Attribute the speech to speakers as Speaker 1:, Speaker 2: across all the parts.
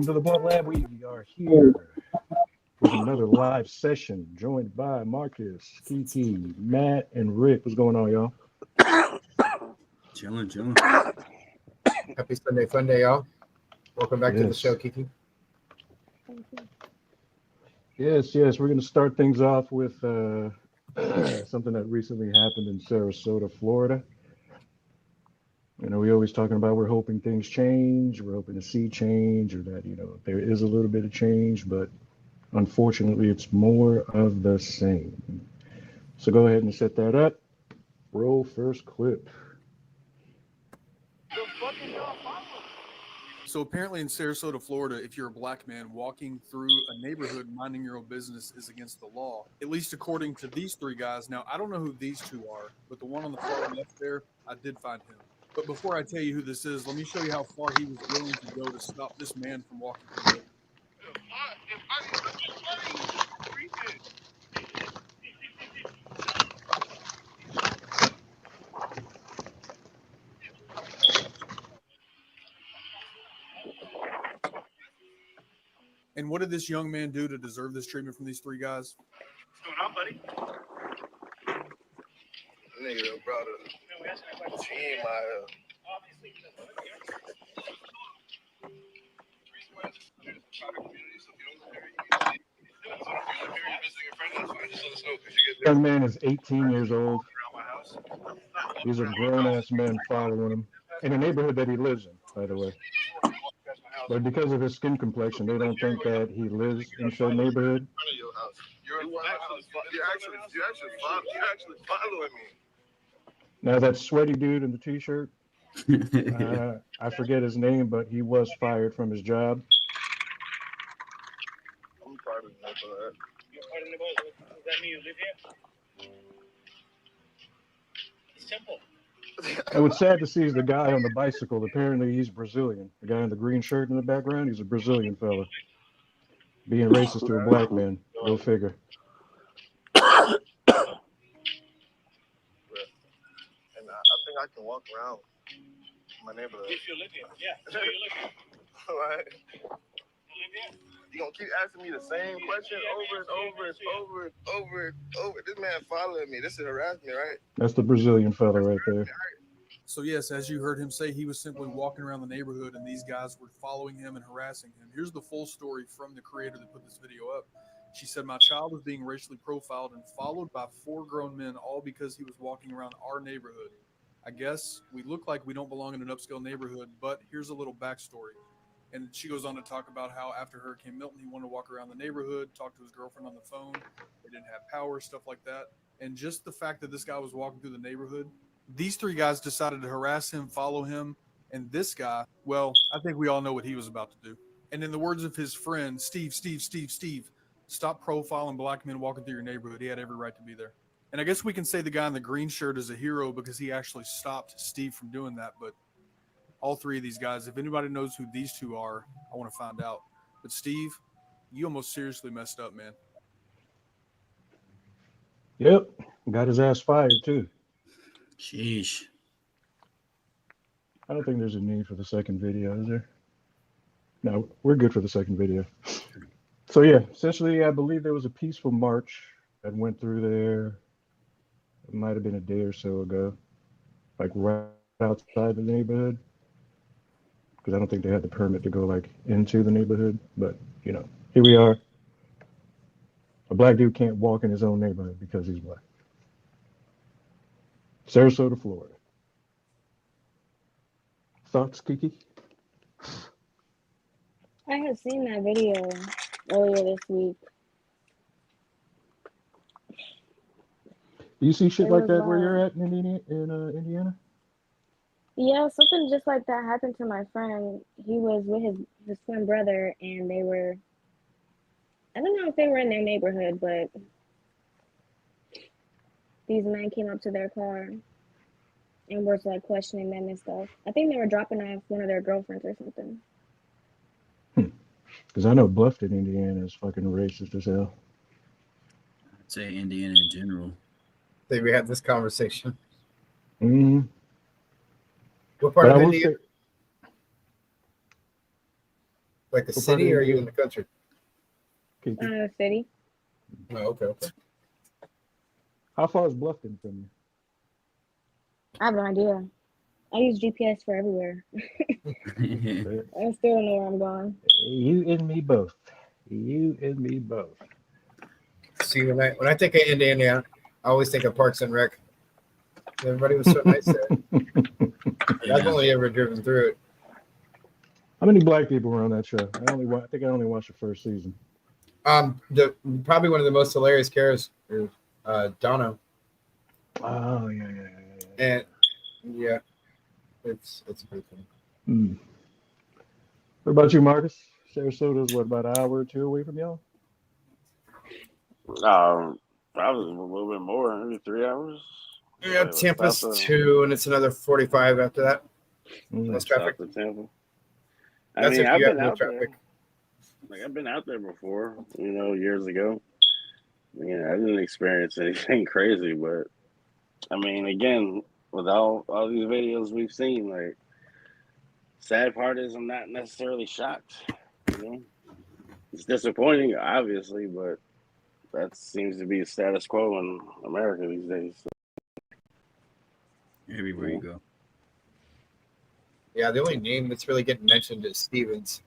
Speaker 1: to the Blunt Lab. We are here with another live session, joined by Marcus, Kiki, Matt, and Rick. What's going on, y'all?
Speaker 2: Chilling.
Speaker 3: Happy Sunday fun day, y'all. Welcome back to the
Speaker 1: Yes.
Speaker 3: show, Kiki.
Speaker 1: Yes. We're going to start things off with something that recently happened in Sarasota, Florida. You know, we always talking about we're hoping things change, we're hoping to see change, or that, you know, there is a little bit of change, but unfortunately, it's more of the same. So go ahead and set that up. Roll first clip.
Speaker 4: So apparently in Sarasota, Florida, if you're a black man walking through a neighborhood minding your own business is against the law, at least according to these three guys. Now, I don't know who these two are, but the one on the far left there, I did find him. But before I tell you who this is, let me show you how far he was willing to go to stop this man from walking through the neighborhood. And what did this young man do to deserve this treatment from these three guys?
Speaker 5: What's going on, buddy?
Speaker 6: Nigga, brother. Team, my
Speaker 1: Young man is 18 years old. These are grown-ass men following him in a neighborhood that he lives in, by the way. But because of his skin complexion, they don't think that he lives in said neighborhood.
Speaker 6: You're actually following me.
Speaker 1: Now, that sweaty dude in the t-shirt, I forget his name, but he was fired from his job.
Speaker 6: I'm part of that.
Speaker 5: You're part of the boat. Does that mean you live here? It's simple.
Speaker 1: And what's sad to see is the guy on the bicycle. Apparently, he's Brazilian. The guy in the green shirt in the background, he's a Brazilian fella. Being racist to a black man. Go figure.
Speaker 6: And I think I can walk around my neighborhood.
Speaker 5: If you live here, yeah. So you live here.
Speaker 6: Right?
Speaker 5: You live here.
Speaker 6: You gonna keep asking me the same question over and over. This man following me. This is harassment, right?
Speaker 1: That's the Brazilian fella right there.
Speaker 4: So yes, as you heard him say, he was simply walking around the neighborhood and these guys were following him and harassing him. Here's the full story from the creator that put this video up. She said, "My child was being racially profiled and followed by 4 grown men, all because he was walking around our neighborhood. I guess we look like we don't belong in an upscale neighborhood, but here's a little backstory." And she goes on to talk about how after Hurricane Milton, he wanted to walk around the neighborhood, talk to his girlfriend on the phone. They didn't have power, stuff like that. And just the fact that this guy was walking through the neighborhood, these three guys decided to harass him, follow him. And this guy, well, I think we all know what he was about to do. And in the words of his friend, Steve, stop profiling black men walking through your neighborhood. He had every right to be there. And I guess we can say the guy in the green shirt is a hero because he actually stopped Steve from doing that. But all three of these guys, if anybody knows who these two are, I want to find out. But Steve, you almost seriously messed up, man.
Speaker 1: Yep. Got his ass fired, too.
Speaker 2: Sheesh.
Speaker 1: I don't think there's a need for the second video, is there? No, we're good for the second video. So yeah, essentially, I believe there was a peaceful march that went through there. It might have been a day or so ago, like right outside the neighborhood. Because I don't think they had the permit to go like into the neighborhood. But, you know, here we are. A black dude can't walk in his own neighborhood because he's black. Sarasota, Florida. Thoughts, Kiki?
Speaker 7: I had seen that video earlier this week.
Speaker 1: Do you see shit
Speaker 7: It
Speaker 1: like
Speaker 7: was
Speaker 1: that where
Speaker 7: wild.
Speaker 1: you're at in Indiana?
Speaker 7: Yeah, something just like that happened to my friend. He was with his twin brother, and they were, I don't know if they were in their neighborhood, but these men came up to their car and were like questioning them and stuff. I think they were dropping off one of their girlfriends or something.
Speaker 1: Because I know Bluffton, Indiana is fucking racist as hell.
Speaker 2: I'd say Indiana in general.
Speaker 3: I think we had this conversation.
Speaker 1: Mm-hmm.
Speaker 3: What part
Speaker 1: But I
Speaker 3: of
Speaker 1: will
Speaker 3: India?
Speaker 1: say,
Speaker 3: Like the
Speaker 1: What part
Speaker 3: city,
Speaker 1: of
Speaker 3: or are you
Speaker 1: Indiana?
Speaker 3: in the country?
Speaker 1: Kiki?
Speaker 7: City.
Speaker 3: Oh, okay.
Speaker 1: How far is Bluffton from you?
Speaker 7: I have no idea. I use GPS for everywhere. I still don't know where I'm going.
Speaker 1: You and me both. You and me both.
Speaker 3: See, when I think of Indiana, I always think of Parks and Rec. Everybody was so nice there. I've only ever driven through it.
Speaker 1: How many black people were on that show? I think I only watched the first season.
Speaker 3: Probably one of the most hilarious characters is Dono,
Speaker 1: Oh yeah.
Speaker 3: and yeah, it's pretty funny.
Speaker 1: Hmm. What about you, Marcus? Sarasota's what, about an hour or two away from y'all?
Speaker 8: Probably a little bit more, maybe 3 hours.
Speaker 3: Yeah,
Speaker 8: Like,
Speaker 3: Tampa's
Speaker 8: south of-
Speaker 3: 2, and it's another 45 after that.
Speaker 1: Mm.
Speaker 3: Less traffic.
Speaker 8: south of Tampa.
Speaker 3: That's if
Speaker 8: I've
Speaker 3: you have
Speaker 8: been
Speaker 3: no
Speaker 8: out
Speaker 3: traffic.
Speaker 8: there. Like I've been out there before, years ago. I didn't experience anything crazy, but I mean, again, with all these videos we've seen, like, sad part is I'm not necessarily shocked. It's disappointing, obviously, but that seems to be the status quo in America these days. So,
Speaker 2: Everywhere you go.
Speaker 3: Yeah, the only name that's really getting mentioned is Stevens.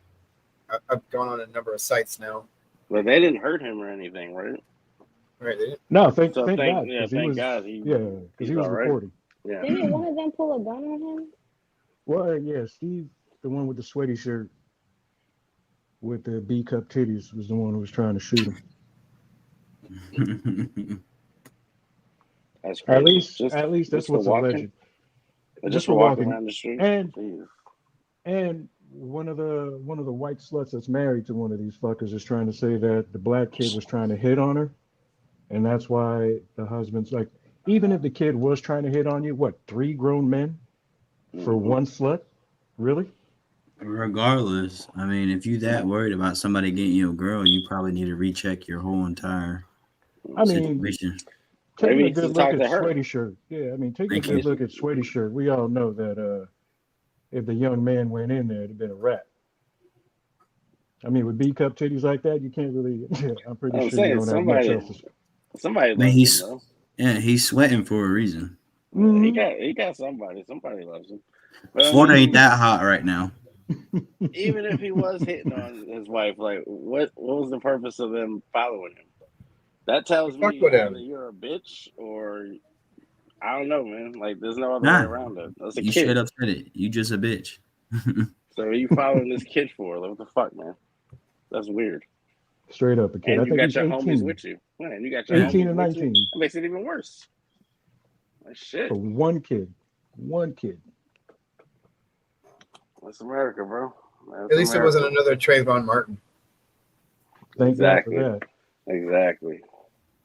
Speaker 3: I've gone on a number of sites now.
Speaker 8: but they didn't hurt him or anything, right?
Speaker 3: Right, they didn't.
Speaker 1: No, thank
Speaker 8: So
Speaker 1: God.
Speaker 8: thank
Speaker 1: 'Cause he
Speaker 8: God
Speaker 1: was,
Speaker 8: he
Speaker 1: because he was
Speaker 8: all right.
Speaker 1: recording.
Speaker 8: Yeah.
Speaker 7: Didn't one of them pull a gun on him?
Speaker 1: Well, yeah, Steve, the one with the sweaty shirt with the B cup titties, was the one who was trying to shoot him.
Speaker 8: That's crazy.
Speaker 1: At least
Speaker 8: Just
Speaker 1: that's
Speaker 8: for
Speaker 1: what's
Speaker 8: walking?
Speaker 1: alleged.
Speaker 8: Just for walking around the street.
Speaker 1: And
Speaker 8: Jeez.
Speaker 1: one of the white sluts that's married to one of these fuckers is trying to say that the black kid was trying to hit on her, and that's why the husband's like, even if the kid was trying to hit on you, what, 3 grown men for one slut? Really?
Speaker 2: Regardless, I mean, if you that worried about somebody getting you a girl, you probably need to recheck your whole entire
Speaker 1: I mean,
Speaker 2: situation.
Speaker 1: taking
Speaker 8: Maybe
Speaker 1: a
Speaker 8: it's
Speaker 1: good
Speaker 8: to
Speaker 1: look
Speaker 8: talk
Speaker 1: at
Speaker 8: to her.
Speaker 1: Sweaty Shirt. Yeah, I mean, taking
Speaker 2: Thank
Speaker 1: a good
Speaker 2: you.
Speaker 1: look at Sweaty Shirt, we all know that if the young man went in there, it'd have been a wrap. I mean, with B cup titties like that, you can't really. I'm pretty
Speaker 8: I'm
Speaker 1: sure you
Speaker 8: saying
Speaker 1: don't have much
Speaker 8: somebody
Speaker 1: else.
Speaker 8: somebody
Speaker 2: I mean,
Speaker 8: loves him though.
Speaker 2: he's sweating for a reason.
Speaker 8: He got somebody. Somebody loves him. But
Speaker 2: Florida ain't that hot right now.
Speaker 8: even if he was hitting on his wife, like what was the purpose of them following him? That tells
Speaker 3: Fuck
Speaker 8: me
Speaker 3: with
Speaker 8: either
Speaker 3: him.
Speaker 8: you're a bitch or I don't know, man. Like there's no other
Speaker 2: Nah.
Speaker 8: way around it. That's a
Speaker 2: You
Speaker 8: kid.
Speaker 2: straight up said it. You just a bitch.
Speaker 8: So what are you following this kid for? Like, what the fuck, man? That's weird.
Speaker 1: Straight up, a kid.
Speaker 8: And
Speaker 1: I
Speaker 8: you
Speaker 1: think
Speaker 8: got
Speaker 1: he's
Speaker 8: your
Speaker 1: 18.
Speaker 8: homies with you. Man, you got your
Speaker 1: 18
Speaker 8: homies
Speaker 1: and
Speaker 8: with you.
Speaker 1: 19
Speaker 8: That makes it even worse. Like shit.
Speaker 1: for one kid. One kid.
Speaker 8: That's America, bro. That's
Speaker 3: At least it wasn't
Speaker 8: America.
Speaker 3: another Trayvon Martin.
Speaker 1: Thank
Speaker 8: Exactly.
Speaker 1: God for that.
Speaker 8: Exactly.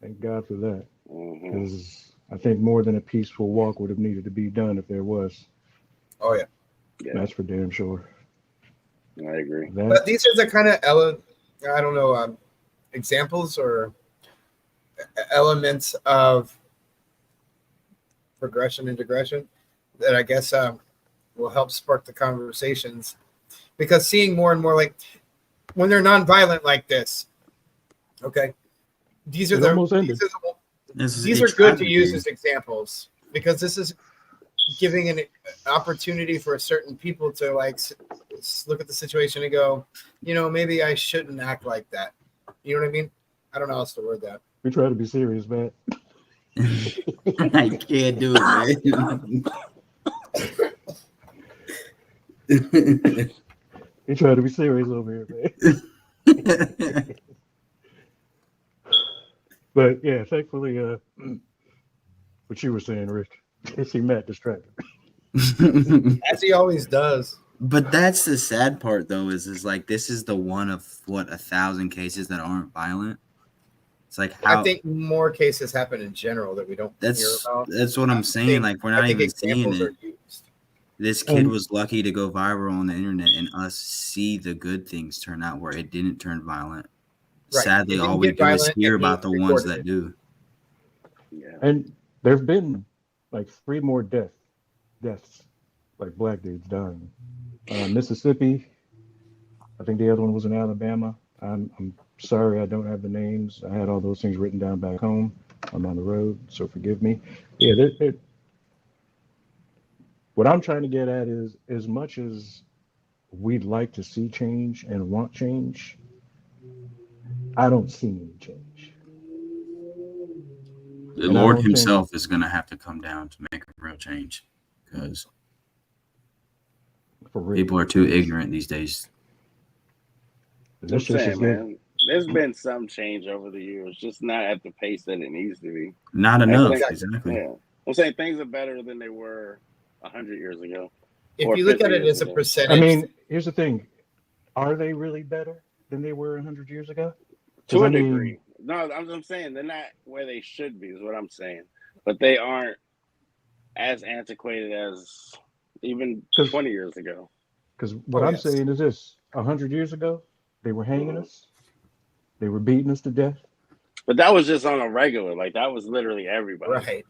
Speaker 1: Thank God for that.
Speaker 8: Mhm.
Speaker 1: Because I think more than a peaceful walk would have needed to be done if there was.
Speaker 3: Oh yeah.
Speaker 8: Yeah,
Speaker 1: That's for damn sure.
Speaker 8: I agree.
Speaker 3: But these are the kind of I don't know, examples or elements of progression and digression that I guess will help spark the conversations, because seeing more and more, like when they're nonviolent like this, okay, these are
Speaker 1: It almost ended.
Speaker 3: these are good to use as examples, because this is giving an opportunity for certain people to like look at the situation and go, maybe I shouldn't act like that. You know what I mean? I don't know how else to word that.
Speaker 1: We try to be serious, man.
Speaker 2: I can't do it, man.
Speaker 1: We try to be serious over here, man. But yeah, thankfully, what you were saying, Rick, see Matt distracted.
Speaker 3: As he always does.
Speaker 2: But that's the sad part, though, is like this is the one of 1,000 cases that aren't violent. It's like how
Speaker 3: I think more cases happen in general that we don't hear about.
Speaker 2: That's what I'm saying. Like we're not even seeing it. This kid was lucky to go viral on the internet and us see the good things turn out where it didn't turn violent. Right. Sadly, all we do is hear about the ones that do.
Speaker 8: Yeah.
Speaker 1: And there've been like 3 more deaths, like black dudes dying. Mississippi, I think the other one was in Alabama. I'm sorry, I don't have the names. I had all those things written down back home. I'm on the road, so forgive me. Yeah, what I'm trying to get at is, as much as we'd like to see change and want change, I don't see any change.
Speaker 2: The
Speaker 1: And I
Speaker 2: Lord
Speaker 1: don't think,
Speaker 2: Himself is going to have to come down to make a real change because
Speaker 1: for real,
Speaker 2: people are too ignorant these days.
Speaker 8: I'm
Speaker 1: this shit
Speaker 8: saying,
Speaker 1: is
Speaker 8: man, there's been some change over the years, just not at the pace that it needs to be.
Speaker 2: Not
Speaker 8: I
Speaker 2: enough,
Speaker 8: think,
Speaker 2: exactly.
Speaker 8: yeah, I'm saying things are better than they were 100 years ago.
Speaker 3: If
Speaker 8: or
Speaker 3: you look
Speaker 8: 50
Speaker 3: at it
Speaker 8: years
Speaker 3: as a
Speaker 8: ago.
Speaker 3: percentage,
Speaker 1: I mean, here's the thing: are they really better than they were 100 years ago?
Speaker 8: To a
Speaker 1: I mean,
Speaker 8: degree. No, I'm saying they're not where they should be, is what I'm saying. But they aren't as antiquated as even 20 years ago.
Speaker 1: Because what I'm saying is this: 100 years ago, they were hanging us, they were beating us to death.
Speaker 8: But that was just on a regular. Like, that was literally everybody.
Speaker 3: Right.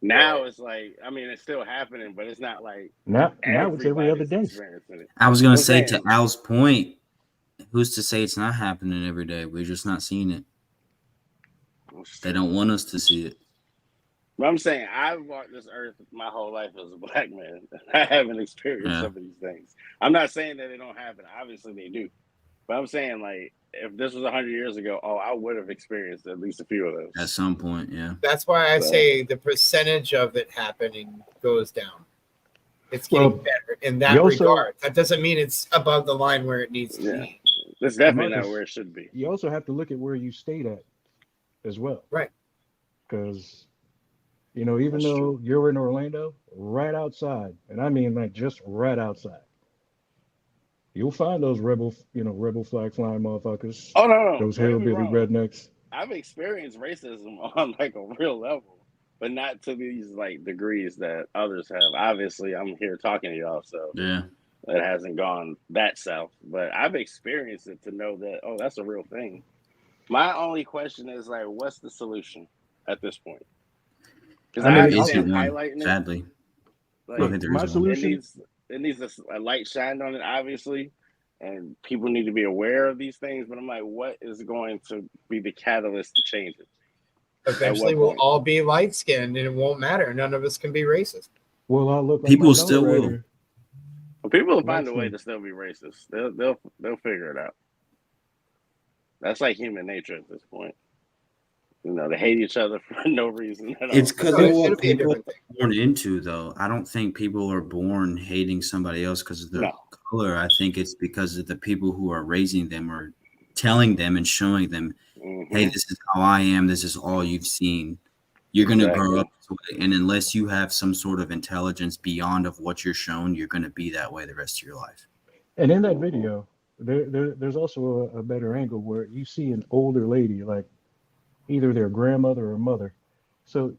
Speaker 8: Now it's like, I mean, it's still happening, but it's not like
Speaker 1: Now it's every other
Speaker 8: everybody's
Speaker 1: day.
Speaker 8: experiencing it.
Speaker 2: I was going
Speaker 8: I'm
Speaker 2: to say,
Speaker 8: saying,
Speaker 2: to Al's point, who's to say it's not happening every day? We're just not seeing it. They don't want us to see it.
Speaker 8: But I'm saying, I've walked this earth my whole life as a black man. I haven't experienced some of these things. I'm not saying that they don't happen. Obviously, they do. But I'm saying, like, if this was 100 years ago, I would have experienced at least a few of those.
Speaker 2: At some point, yeah.
Speaker 3: That's why I say the percentage of it happening goes down. It's getting better in that regard. That doesn't mean it's above the line where it needs to be.
Speaker 8: It's definitely not where it should be.
Speaker 1: You also have to look at where you stayed at as well.
Speaker 3: Right.
Speaker 1: Because, even though you're in Orlando, right outside, and I mean like just right outside, you'll find those rebel flag flying motherfuckers.
Speaker 8: Oh, no.
Speaker 1: Those hillbilly rednecks.
Speaker 8: I've experienced racism on like a real level, but not to these like degrees that others have. Obviously, I'm here talking to y'all, so
Speaker 2: yeah,
Speaker 8: it hasn't gone that south. But I've experienced it to know that, that's a real thing. My only question is, like, what's the solution at this point? Because I understand highlighting
Speaker 2: sadly.
Speaker 8: Like,
Speaker 2: I think there
Speaker 8: my
Speaker 2: is
Speaker 8: solution, it needs a light shined on it, obviously, and people need to be aware of these things. But I'm like, what is going to be the catalyst to change it?
Speaker 3: Eventually, we'll all be light skinned, and it won't matter. None of us can be racist.
Speaker 1: Well, I'll look.
Speaker 2: People still will.
Speaker 8: Well, people will find a way to still be racist. They'll figure it out. That's like human nature at this point. They hate each other for no reason at all.
Speaker 2: It's because of what people are born into, though. I don't think people are born hating somebody else because of their color. I think it's because of the people who are raising them or telling them and showing them, hey, this is how I am. This is all you've seen. You're going to grow up this way. And unless you have some sort of intelligence beyond of what you're shown, you're going to be that way the rest of your life.
Speaker 1: And in that video, there's also a better angle where you see an older lady, like either their grandmother or mother, so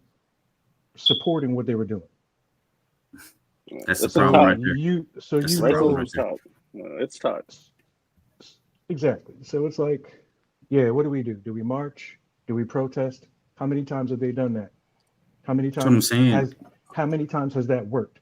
Speaker 1: supporting what they were doing.
Speaker 2: That's the problem right there.
Speaker 8: It's taught.
Speaker 1: Exactly. So it's like, yeah, what do? Do we march? Do we protest? How many times have they done that? How many times?
Speaker 2: That's what I'm saying.
Speaker 1: How many times has that worked?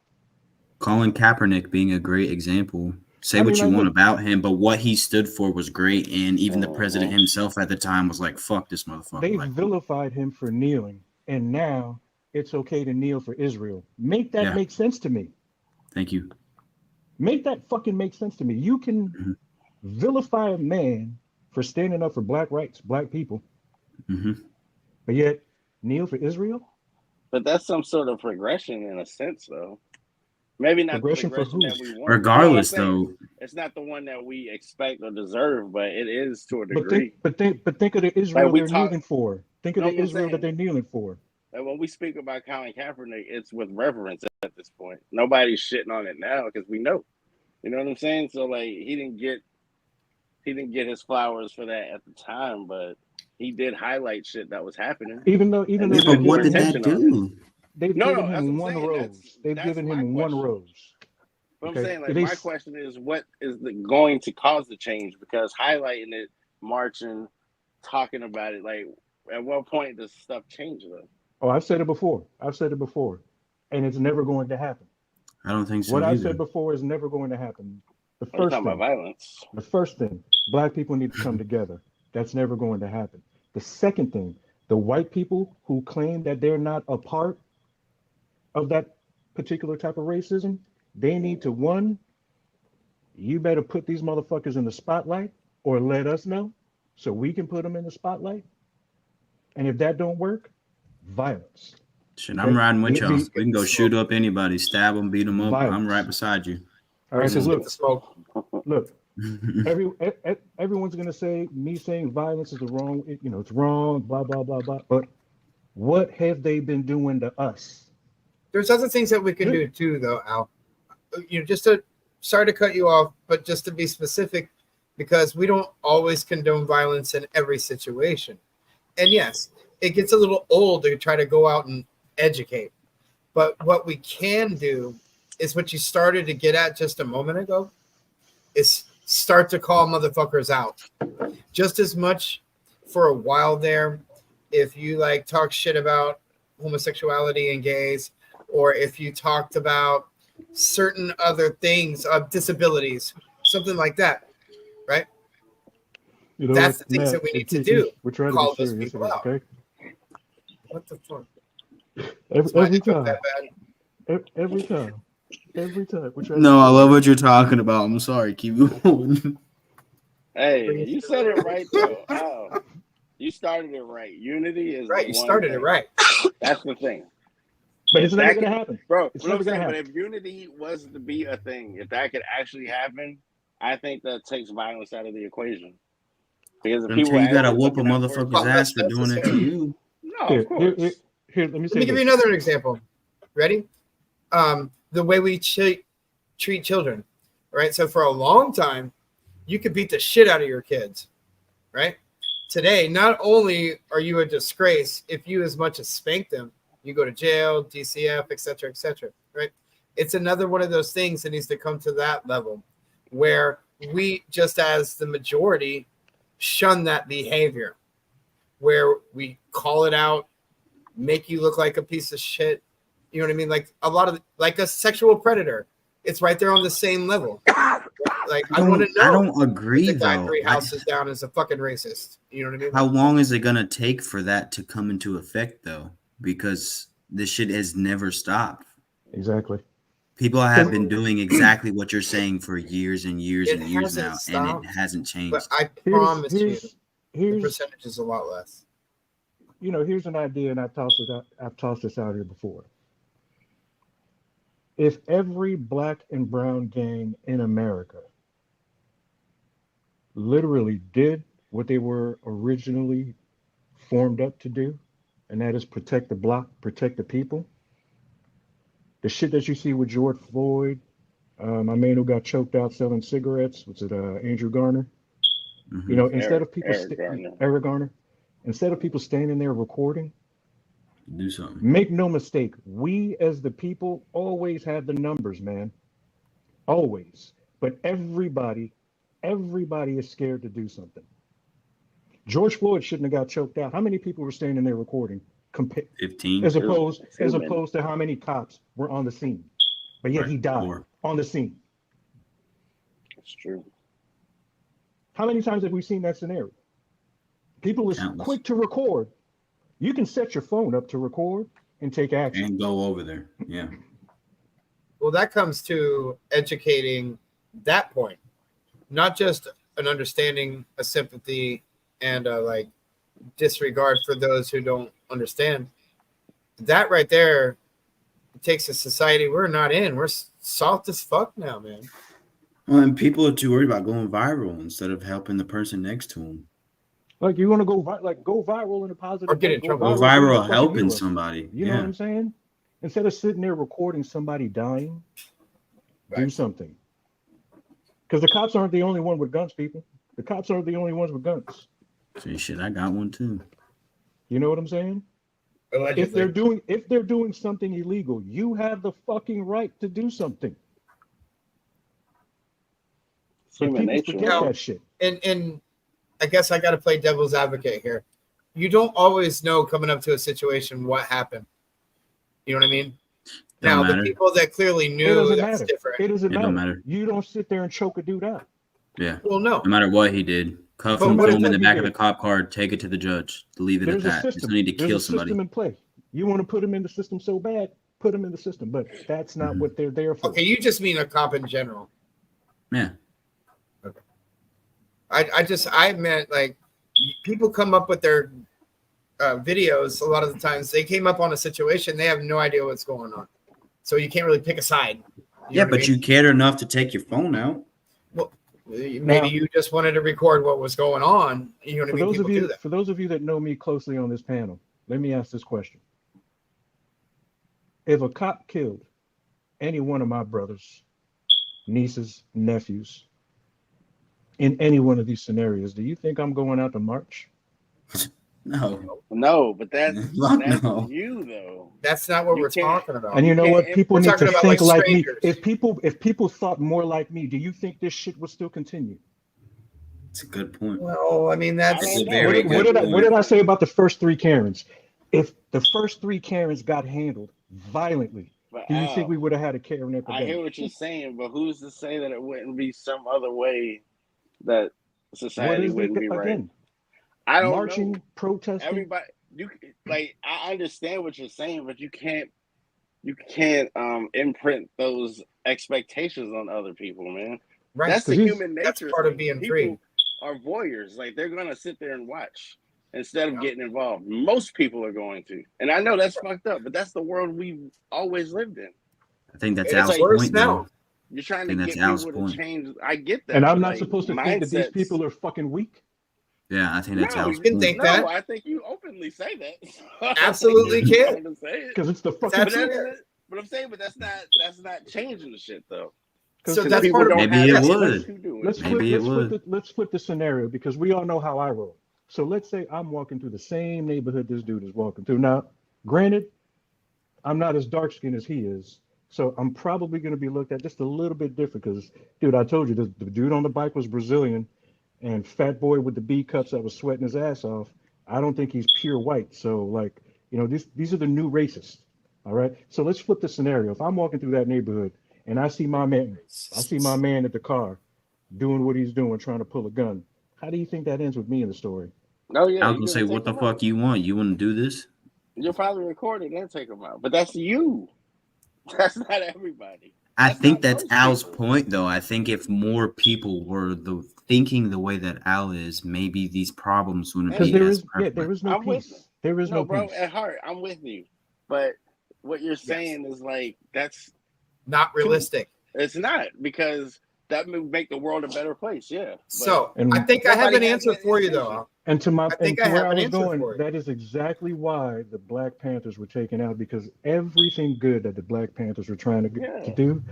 Speaker 2: Colin Kaepernick being a great example. Say what you want about him, but what he stood for was great. And even the president himself at the time was like, fuck this motherfucker.
Speaker 1: They vilified him for kneeling, and now it's okay to kneel for Israel. Make that make sense to me.
Speaker 2: Thank you.
Speaker 1: Make that fucking make sense to me. You can vilify a man for standing up for black rights, black people, but yet kneel for Israel?
Speaker 8: But that's some sort of progression in a sense, though. Maybe not
Speaker 1: progression
Speaker 8: the progression that we want.
Speaker 2: Regardless, though,
Speaker 8: it's not the one that we expect or deserve, but it is to a degree.
Speaker 1: But think of the Israel they're kneeling for. Think of the Israel that they're kneeling for.
Speaker 8: And when we speak about Colin Kaepernick, it's with reverence at this point. Nobody's shitting on it now because we know. You know what I'm saying? So like, he didn't get his flowers for that at the time, but he did highlight shit that was happening.
Speaker 1: Even though
Speaker 2: but what did that do?
Speaker 1: They've given him one rose. They've given him one rose.
Speaker 8: But I'm saying, like, my question is, what is going to cause the change? Because highlighting it, marching, talking about it, like, at what point does stuff change, though?
Speaker 1: Oh, I've said it before. And it's never going to happen.
Speaker 2: I don't think so.
Speaker 1: What I've said before is never going to happen. The
Speaker 8: We're
Speaker 1: first
Speaker 8: talking about
Speaker 1: thing,
Speaker 8: violence.
Speaker 1: the first thing, black people need to come together. That's never going to happen. The second thing, the white people who claim that they're not a part of that particular type of racism, they need to, one, you better put these motherfuckers in the spotlight or let us know so we can put them in the spotlight. And if that don't work, violence.
Speaker 2: Shit,
Speaker 1: Okay?
Speaker 2: I'm riding with
Speaker 1: Be,
Speaker 2: y'all.
Speaker 1: be,
Speaker 2: We can go shoot up anybody, stab them, beat them up. I'm right
Speaker 1: violence.
Speaker 2: beside you.
Speaker 1: All right, so
Speaker 3: Just get
Speaker 1: look,
Speaker 3: the smoke.
Speaker 1: look. Everyone's gonna say me saying violence is the wrong, it's wrong, blah blah blah blah. But what have they been doing to us?
Speaker 3: There's other things that we can do too, though, Al. Just to sorry to cut you off, but just to be specific, because we don't always condone violence in every situation. And yes, it gets a little old to try to go out and educate. But what we can do is what you started to get at just a moment ago, is start to call motherfuckers out. Just as much for a while there, if you like talk shit about homosexuality and gays, or if you talked about certain other things of disabilities, something like that, right? That's the things that we need to do.
Speaker 1: We're trying to
Speaker 3: Call
Speaker 1: be
Speaker 3: those
Speaker 1: serious
Speaker 3: people
Speaker 1: here,
Speaker 3: out.
Speaker 1: okay?
Speaker 3: What the fuck?
Speaker 1: Every time,
Speaker 3: That bad?
Speaker 1: every time, we're trying.
Speaker 2: No, I love what you're talking about. I'm sorry. Keep going.
Speaker 8: Hey, you said it right though. Oh, you started it right. Unity is
Speaker 3: Right,
Speaker 8: the
Speaker 3: you
Speaker 8: one
Speaker 3: started
Speaker 8: thing.
Speaker 3: it right.
Speaker 8: That's the thing.
Speaker 1: But it's
Speaker 8: If
Speaker 1: never
Speaker 8: that
Speaker 1: gonna
Speaker 8: could-
Speaker 1: happen,
Speaker 8: Bro,
Speaker 1: It's
Speaker 8: what I'm
Speaker 1: never gonna
Speaker 8: saying, but
Speaker 1: happen.
Speaker 8: if unity was to be a thing, if that could actually happen, I think that takes violence out of the equation. Because if people
Speaker 2: Until you gotta
Speaker 8: actually
Speaker 2: whoop a
Speaker 8: looking out for each
Speaker 2: motherfucker's
Speaker 8: other-
Speaker 2: ass for doing it to you.
Speaker 8: No,
Speaker 1: Here,
Speaker 8: of course.
Speaker 1: Let me
Speaker 3: Let
Speaker 1: say
Speaker 3: me give you
Speaker 1: this.
Speaker 3: another example. Ready? The way we treat children, right? So for a long time, you could beat the shit out of your kids, right? Today, not only are you a disgrace if you as much as spank them, you go to jail, DCF, etc., right? It's another one of those things that needs to come to that level where we, just as the majority, shun that behavior, where we call it out, make you look like a piece of shit. You know what I mean? Like a lot of, like a sexual predator. It's right there on the same level. Like I want to know.
Speaker 2: I don't agree
Speaker 3: the guy
Speaker 2: though.
Speaker 3: 3 houses down is a fucking racist. You know what I mean?
Speaker 2: How long is it gonna take for that to come into effect though? Because this shit has never stopped.
Speaker 1: Exactly.
Speaker 2: People have been doing exactly what you're saying for years and years
Speaker 3: It
Speaker 2: and years
Speaker 3: hasn't
Speaker 2: now,
Speaker 3: stopped,
Speaker 2: and it hasn't
Speaker 3: But
Speaker 2: changed.
Speaker 3: I promise you, the
Speaker 1: Here's
Speaker 3: percentage is a lot less.
Speaker 1: here's an idea, and I've tossed this out here before. If every black and brown gang in America literally did what they were originally formed up to do, and that is protect the block, protect the people, the shit that you see with George Floyd, my man who got choked out selling cigarettes, was it Andrew Garner?
Speaker 2: Mhm.
Speaker 1: Instead of people,
Speaker 8: Eric Garner.
Speaker 1: Eric Garner, instead of people standing there recording,
Speaker 2: Do something.
Speaker 1: make no mistake, we as the people always have the numbers, man. Always. But everybody is scared to do something. George Floyd shouldn't have got choked out. How many people were standing there recording?
Speaker 2: 15.
Speaker 1: As opposed
Speaker 8: Human.
Speaker 1: to how many cops were on the scene. But yet he died
Speaker 2: More.
Speaker 1: on the scene.
Speaker 8: That's true.
Speaker 1: How many times have we seen that scenario? People are
Speaker 2: Countless.
Speaker 1: quick to record. You can set your phone up to record and take action.
Speaker 2: And go over there. Yeah.
Speaker 3: Well, that comes to educating that point, not just an understanding, a sympathy, and a like disregard for those who don't understand. That right there takes a society we're not in. We're soft as fuck now, man.
Speaker 2: Well, and people are too worried about going viral instead of helping the person next to them.
Speaker 1: Like you want to go viral in a positive
Speaker 3: Or get
Speaker 1: way,
Speaker 3: in
Speaker 1: go
Speaker 3: trouble.
Speaker 2: Go
Speaker 1: be a
Speaker 2: viral
Speaker 1: fucking
Speaker 2: helping
Speaker 1: hero.
Speaker 2: somebody.
Speaker 1: You know
Speaker 2: Yeah.
Speaker 1: what I'm saying? Instead of sitting there recording somebody dying, do
Speaker 3: Right.
Speaker 1: something. Because the cops aren't the only one with guns, people. The cops aren't the only ones with guns.
Speaker 2: See, shit, I got one too.
Speaker 1: You know what I'm saying?
Speaker 3: Allegedly.
Speaker 1: If they're doing something illegal, you have the fucking right to do something. But
Speaker 8: Human
Speaker 1: people
Speaker 8: nature.
Speaker 1: forget that shit.
Speaker 3: And I guess I got to play devil's advocate here. You don't always know coming up to a situation what happened. You know what I mean? Now,
Speaker 2: matter.
Speaker 3: the people that clearly
Speaker 1: It
Speaker 3: knew,
Speaker 1: doesn't
Speaker 3: that's
Speaker 1: matter.
Speaker 3: different.
Speaker 1: It doesn't
Speaker 2: It don't
Speaker 1: matter.
Speaker 2: matter.
Speaker 1: You don't sit there and choke a dude out.
Speaker 2: Yeah.
Speaker 3: Well, no.
Speaker 2: No matter what he did, cuff
Speaker 3: But
Speaker 2: him,
Speaker 3: what
Speaker 2: throw
Speaker 3: if
Speaker 2: him in the
Speaker 1: he
Speaker 2: back of
Speaker 1: did?
Speaker 2: the cop car, take it to the judge. Leave it
Speaker 1: There's
Speaker 2: at
Speaker 1: a
Speaker 2: that. There's
Speaker 1: system.
Speaker 2: no need to
Speaker 1: There's
Speaker 2: kill
Speaker 1: a system
Speaker 2: somebody.
Speaker 1: in play. You want to put them in the system so bad, put them in the system. But that's not what they're there for.
Speaker 3: Okay, you just mean a cop in general.
Speaker 2: Yeah.
Speaker 3: Okay. I meant like people come up with their videos. A lot of the times they came up on a situation, they have no idea what's going on. So you can't really pick a side.
Speaker 2: Yeah, but you cared enough to take your phone out.
Speaker 3: Well, maybe you just wanted to record what was going on. You know what I mean? People do that.
Speaker 1: For those of you that know me closely on this panel, let me ask this question. If a cop killed any one of my brothers, nieces, nephews, in any one of these scenarios, do you think I'm going out to march?
Speaker 8: No, but that's
Speaker 2: No.
Speaker 8: you though.
Speaker 3: That's not what
Speaker 8: You
Speaker 3: we're
Speaker 8: can't-
Speaker 3: talking about.
Speaker 1: And you know what? People
Speaker 3: We're
Speaker 1: need
Speaker 3: talking
Speaker 1: to
Speaker 3: about,
Speaker 1: think
Speaker 3: like,
Speaker 1: like me.
Speaker 3: strangers.
Speaker 1: If people thought more like me, do you think this shit would still continue?
Speaker 2: It's a good point.
Speaker 3: Well, I mean, that's
Speaker 2: It's a very
Speaker 1: What
Speaker 2: good
Speaker 1: did
Speaker 2: point.
Speaker 1: I say about the first three Karens? If the first three Karens got handled violently,
Speaker 8: But
Speaker 1: do you
Speaker 8: Al,
Speaker 1: think we would have had a Karen
Speaker 8: I
Speaker 1: epidemic?
Speaker 8: hear what you're saying, but who's to say that it wouldn't be some other way that
Speaker 1: What
Speaker 8: society
Speaker 1: is
Speaker 8: wouldn't
Speaker 1: it
Speaker 8: be right?
Speaker 1: again?
Speaker 8: I don't
Speaker 1: Marching,
Speaker 8: know.
Speaker 1: protesting.
Speaker 8: Everybody, I understand what you're saying, but you can't imprint those expectations on other people, man.
Speaker 3: right.
Speaker 8: That's the
Speaker 1: 'Cause
Speaker 8: human nature.
Speaker 3: That's part of
Speaker 8: thing.
Speaker 3: being
Speaker 8: People
Speaker 3: free.
Speaker 8: are voyeurs. Like they're gonna sit there and watch instead of getting involved. Most people are going to, and I know that's fucked up, but that's the world we've always lived in.
Speaker 2: I think that's
Speaker 3: It's
Speaker 2: Al's
Speaker 3: worse
Speaker 2: point,
Speaker 3: now.
Speaker 2: though.
Speaker 8: You're trying
Speaker 2: I
Speaker 8: to
Speaker 2: think
Speaker 8: get
Speaker 2: that's Al's
Speaker 8: people
Speaker 2: point.
Speaker 8: to change. I get that,
Speaker 1: And I'm
Speaker 8: but,
Speaker 1: not
Speaker 8: like,
Speaker 1: supposed to think that these
Speaker 8: mindsets-
Speaker 1: people are fucking weak.
Speaker 2: Yeah, I think that's
Speaker 8: No,
Speaker 2: Al's
Speaker 8: you
Speaker 3: can
Speaker 2: point.
Speaker 3: think that.
Speaker 8: No, I think you openly say that.
Speaker 3: Absolutely
Speaker 8: You're
Speaker 3: can.
Speaker 8: trying to say it.
Speaker 1: Because it's the fucking
Speaker 3: That's
Speaker 1: truth.
Speaker 3: it.
Speaker 8: But I'm saying, but that's not changing the shit though.
Speaker 3: So
Speaker 8: 'Cause
Speaker 3: that's
Speaker 8: people
Speaker 3: part of
Speaker 8: don't
Speaker 2: Maybe
Speaker 8: have
Speaker 2: it
Speaker 8: access
Speaker 2: would.
Speaker 8: to do it.
Speaker 1: Let's flip the scenario because we all know how I roll. So let's say I'm walking through the same neighborhood this dude is walking through. Now, granted, I'm not as dark skinned as he is, so I'm probably going to be looked at just a little bit different. Because, dude, I told you the dude on the bike was Brazilian, and fat boy with the B cups that was sweating his ass off. I don't think he's pure white. So, like, you know, these are the new racists. All right. So let's flip the scenario. If I'm walking through that neighborhood and I see my man at the car doing what he's doing, trying to pull a gun. How do you think that ends with me in the story?
Speaker 8: No, yeah.
Speaker 2: I was
Speaker 8: you
Speaker 2: gonna say,
Speaker 8: take
Speaker 2: what the
Speaker 8: them
Speaker 2: fuck
Speaker 8: out.
Speaker 2: you want? You want to do this?
Speaker 8: You'll probably record it and take them out. But that's you. That's not everybody.
Speaker 2: I think
Speaker 8: not
Speaker 2: that's
Speaker 8: most
Speaker 2: Al's
Speaker 8: people.
Speaker 2: point, though. I think if more people were thinking the way that Al is, maybe these problems wouldn't
Speaker 1: Because
Speaker 2: be
Speaker 1: there
Speaker 2: as
Speaker 1: is
Speaker 2: prevalent.
Speaker 1: no
Speaker 8: I'm with
Speaker 1: peace. There is no
Speaker 8: bro.
Speaker 1: peace.
Speaker 8: At heart, I'm with you. But what you're saying is like that's
Speaker 3: Not realistic.
Speaker 8: it's not because that would make the world a better place. Yeah. But
Speaker 3: So
Speaker 1: And
Speaker 3: I think I have
Speaker 8: nobody
Speaker 3: an
Speaker 8: has
Speaker 3: answer
Speaker 8: that
Speaker 3: for you,
Speaker 8: intention.
Speaker 3: though.
Speaker 1: And to
Speaker 3: I think I
Speaker 1: where
Speaker 3: have
Speaker 1: I
Speaker 3: an
Speaker 1: was
Speaker 3: answer
Speaker 1: going,
Speaker 3: for you.
Speaker 1: that is exactly why the Black Panthers were taken out, because everything good that the Black Panthers were trying to do,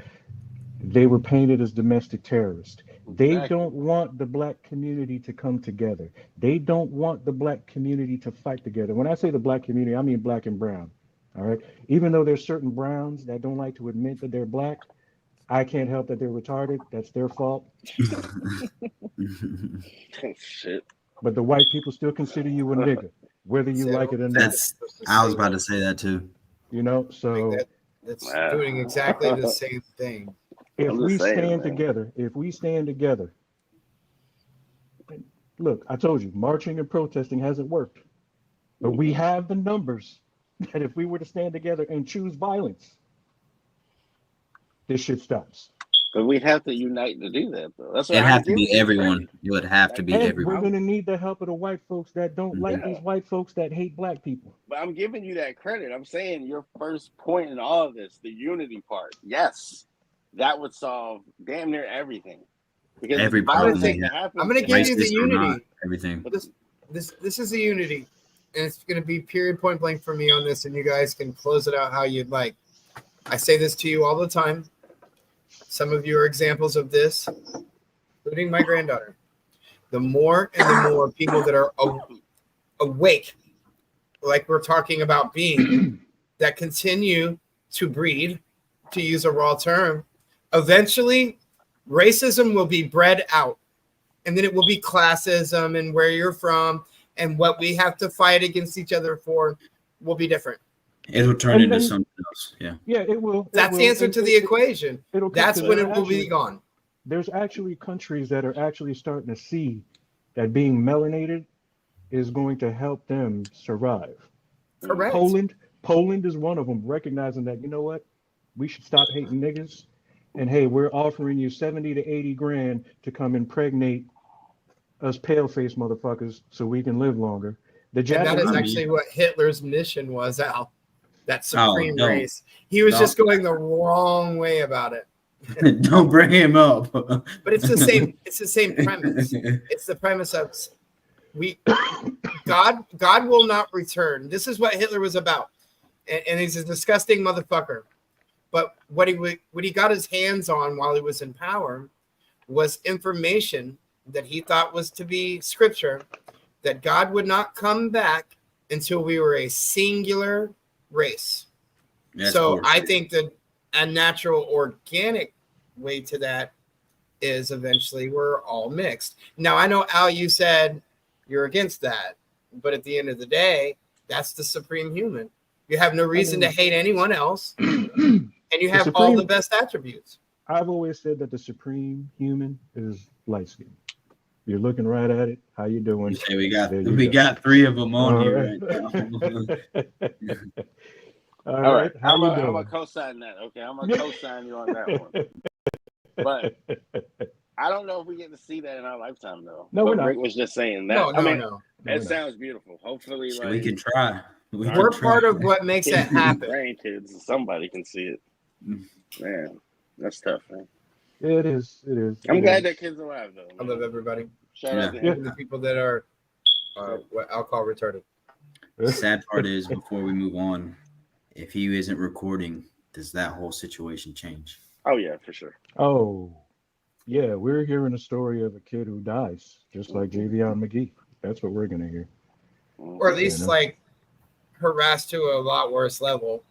Speaker 1: they were painted as domestic terrorists. They
Speaker 8: Exactly.
Speaker 1: don't want the Black community to come together. They don't want the Black community to fight together. When I say the Black community, I mean Black and brown. All right. Even though there's certain browns that don't like to admit that they're Black, I can't help that they're retarded. That's their fault.
Speaker 8: Shit.
Speaker 1: But the white people still consider you a nigga, whether you like it or not.
Speaker 2: That's I was about to say that too.
Speaker 1: You know,
Speaker 3: I think
Speaker 1: so
Speaker 3: that's doing exactly the same thing.
Speaker 1: if
Speaker 8: I'm
Speaker 1: we
Speaker 8: just saying,
Speaker 1: stand
Speaker 8: man.
Speaker 1: together, look, I told you, marching and protesting hasn't worked. But we have the numbers that if we were to stand together and choose violence, this shit stops.
Speaker 8: But we'd have to unite to do that, though. That's what
Speaker 2: It'd
Speaker 8: I'm
Speaker 2: have to be
Speaker 8: giving you
Speaker 2: everyone.
Speaker 8: credit.
Speaker 2: It would have to be
Speaker 1: And
Speaker 2: everyone.
Speaker 1: we're going to need the help of the white folks that don't like
Speaker 8: Yeah.
Speaker 1: these white folks that hate Black people.
Speaker 8: But I'm giving you that credit. I'm saying your first point in all of this, the unity part. Yes, that would solve damn near everything. Because
Speaker 2: Every
Speaker 8: the violence
Speaker 2: problem,
Speaker 8: that happens-
Speaker 3: I'm gonna give you the
Speaker 2: Racist or not,
Speaker 3: unity.
Speaker 2: everything.
Speaker 3: This is a unity, and it's going to be period point blank for me on this, and you guys can close it out how you'd like. I say this to you all the time. Some of you are examples of this, including my granddaughter. The more and the more people that are awake, like we're talking about being, that continue to breed, to use a raw term, eventually racism will be bred out. And then it will be classism and where you're from and what we have to fight against each other for will be different.
Speaker 2: It'll turn into something else. Yeah.
Speaker 1: Yeah, it will.
Speaker 3: That's the answer to the equation. That's when it will be gone.
Speaker 1: There's actually countries that are actually starting to see that being melanated is going to help them survive.
Speaker 3: Correct.
Speaker 1: Poland is one of them, recognizing that, you know what, we should stop hating niggas, and hey, we're offering you 70 to 80 grand to come impregnate us pale-faced motherfuckers so we can live longer.
Speaker 3: And that is actually what Hitler's mission was, Al. That supreme race. He was just going the wrong way about it.
Speaker 2: Don't bring him up.
Speaker 3: But it's the same. It's the same premise. It's the premise of God will not return. This is what Hitler was about, and he's a disgusting motherfucker. But what he got his hands on while he was in power was information that he thought was to be scripture, that God would not come back until we were a singular race. So I think that a natural organic way to that is eventually we're all mixed. Now, I know, Al, you said you're against that, but at the end of the day, that's the supreme human. You have no reason to hate anyone else, and you have all the best attributes.
Speaker 1: I've always said that the supreme human is light skin. You're looking right at it. How you doing?
Speaker 2: You say we got three of them on here right now.
Speaker 8: All right. I'm gonna co-sign that. Okay, I'm gonna co-sign you on that one. But I don't know if we get to see that in our lifetime, though.
Speaker 1: No, we're not.
Speaker 8: Rick was just saying that.
Speaker 3: No.
Speaker 8: It sounds beautiful. Hopefully,
Speaker 2: we can try.
Speaker 3: We're part of what makes it happen.
Speaker 8: Grandkids, somebody can see it. Man, that's tough, man.
Speaker 1: It is. It is.
Speaker 8: I'm glad that kid's alive, though.
Speaker 3: I love everybody.
Speaker 8: Shout out to
Speaker 3: the people that are what I'll call retarded.
Speaker 2: The sad part is, before we move on, if he isn't recording, does that whole situation change?
Speaker 8: Oh, yeah, for sure.
Speaker 1: Oh, yeah. We're hearing a story of a kid who dies, just like Javion McGee. That's what we're going to hear.
Speaker 3: Or at least, like, harassed to a lot worse level.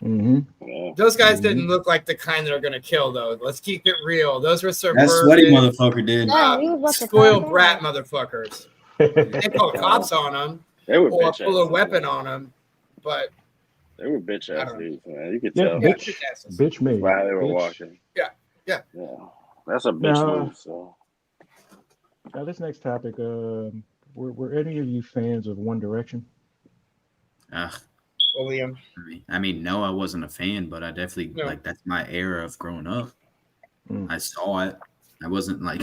Speaker 1: Mm-hmm.
Speaker 3: Those guys didn't look like the kind that are going to kill, though. Let's keep it real. Those were suburban.
Speaker 2: That sweaty motherfucker did.
Speaker 3: Spoiled brat motherfuckers. They called cops on them.
Speaker 8: They were
Speaker 3: or pull a weapon on them, but
Speaker 8: they were bitch ass dudes, man. You could tell.
Speaker 1: Bitch made.
Speaker 8: While they were walking.
Speaker 3: Yeah.
Speaker 8: That's a bitch move. So
Speaker 1: now this next topic, were any of you fans of One Direction?
Speaker 3: Liam.
Speaker 2: I mean, no, I wasn't a fan, but I definitely like that's my era of growing up. I saw it. I wasn't like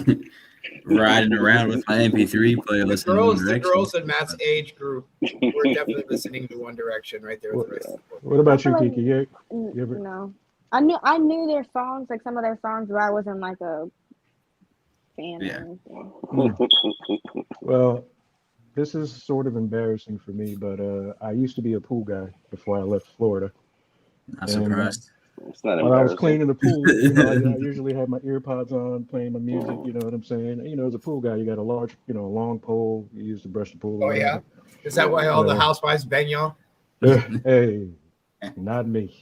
Speaker 2: riding around with my MP3 player listening to One Direction.
Speaker 3: The girls in Matt's age group were definitely listening to One Direction right there with the rest of the
Speaker 1: What about you, Kiki?
Speaker 7: No. I knew their songs, like some of their songs, but I wasn't like a fan.
Speaker 2: Yeah.
Speaker 1: Well, this is sort of embarrassing for me, but I used to be a pool guy before I left Florida.
Speaker 2: Not surprised.
Speaker 8: It's not
Speaker 1: while I was cleaning the pool, I usually had my ear pods on, playing my music. You know what I'm saying? As a pool guy, you got a large, long pole you use to brush the pool.
Speaker 3: Oh yeah, is that why all the housewives bang y'all?
Speaker 1: Hey, not me.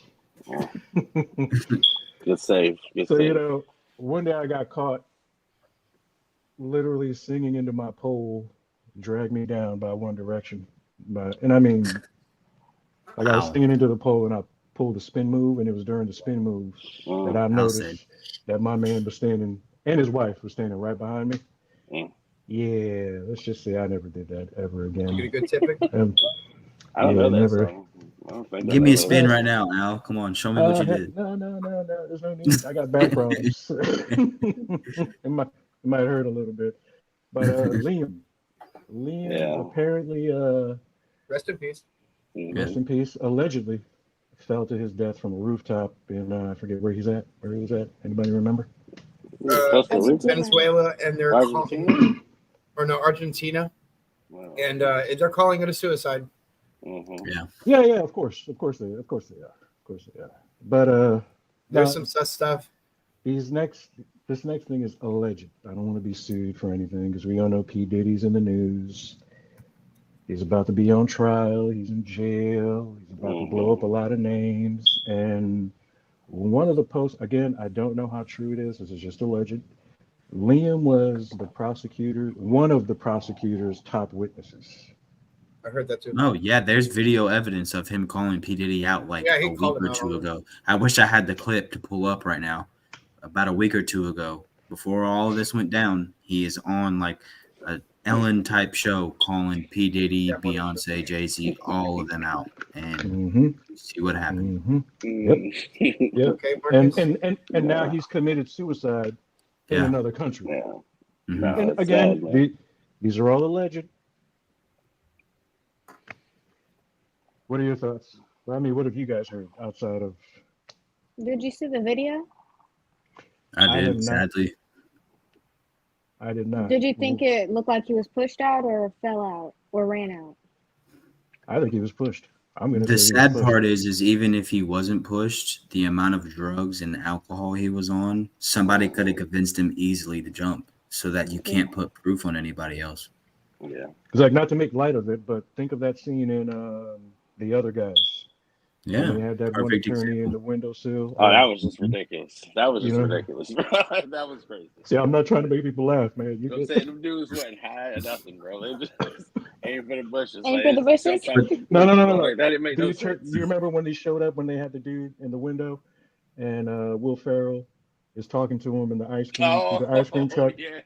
Speaker 8: Good save. Good
Speaker 1: so
Speaker 8: save.
Speaker 1: one day I got caught literally singing into my pole, "Drag Me Down" by One Direction. And I mean, like I was singing into the pole and I pulled a spin move, and it was during the spin move that I noticed that my man was standing, and his wife was standing right behind me. Yeah, let's just say I never did that ever again.
Speaker 3: You get a good tipping?
Speaker 8: I don't know that
Speaker 1: never.
Speaker 8: Song.
Speaker 2: Give me a spin right now, Al. Come on, show me what you did.
Speaker 1: No, there's no need. I got back problems. It might hurt a little bit. But Liam apparently
Speaker 3: rest in peace.
Speaker 1: Rest in peace. Allegedly fell to his death from a rooftop in I forget where he was at. Anybody remember?
Speaker 3: Venezuela, and they're Argentina. Wow. And they're calling it a suicide.
Speaker 1: Yeah. Of course they are. But
Speaker 3: there's some sus stuff.
Speaker 1: This next thing is alleged. I don't want to be sued for anything because we all know P. Diddy's in the news. He's about to be on trial. He's in jail. He's about to blow up a lot of names. And one of the posts, again, I don't know how true it is. This is just alleged. Liam was one of the prosecutor's top witnesses.
Speaker 3: I heard that too.
Speaker 2: No, yeah, there's video evidence of him calling P. Diddy out like
Speaker 3: Yeah, he
Speaker 2: a week
Speaker 3: called him
Speaker 2: or
Speaker 3: out
Speaker 2: two
Speaker 3: on it.
Speaker 2: ago. I wish I had the clip to pull up right now. About a week or two ago, before all of this went down, he is on like a Ellen type show calling P. Diddy, Beyonce, Jay-Z, all of them out, and see what happened.
Speaker 1: Yep. Yep.
Speaker 3: Okay, Marcus.
Speaker 1: And now he's committed suicide in another country.
Speaker 8: Yeah.
Speaker 2: Mhm.
Speaker 8: No,
Speaker 1: And
Speaker 8: it's
Speaker 1: again,
Speaker 8: sad, man.
Speaker 1: these are all alleged. What are your thoughts? I mean, what have you guys heard outside of?
Speaker 7: Did you see the video?
Speaker 2: I
Speaker 1: have
Speaker 2: did,
Speaker 1: not.
Speaker 2: sadly.
Speaker 1: I did not.
Speaker 7: Did you think it looked like he was pushed out or fell out or ran out?
Speaker 1: I think he was pushed. I'm gonna
Speaker 2: The
Speaker 1: say
Speaker 2: sad
Speaker 1: he was
Speaker 2: part
Speaker 1: pushed.
Speaker 2: is even if he wasn't pushed, the amount of drugs and alcohol he was on, somebody could have convinced him easily to jump, so that you can't put proof on anybody else.
Speaker 8: Yeah.
Speaker 1: It's like, not to make light of it, but think of that scene in The Other Guys.
Speaker 2: Yeah,
Speaker 1: When they had that one
Speaker 2: perfect
Speaker 1: attorney in
Speaker 2: example.
Speaker 1: the windowsill.
Speaker 8: Oh, that was just ridiculous. That was just
Speaker 1: You know?
Speaker 8: ridiculous. That was crazy.
Speaker 1: See, I'm not trying to make people laugh, man. You
Speaker 8: I'm
Speaker 1: get-
Speaker 8: saying them dudes wasn't high or nothing, bro. They just aim for the bushes.
Speaker 7: Aim for the bushes?
Speaker 1: No.
Speaker 8: Like, that didn't make no sense.
Speaker 1: You remember when they showed up when they had the dude in the window, and Will Ferrell is talking to him in the ice cream truck,
Speaker 8: Yeah.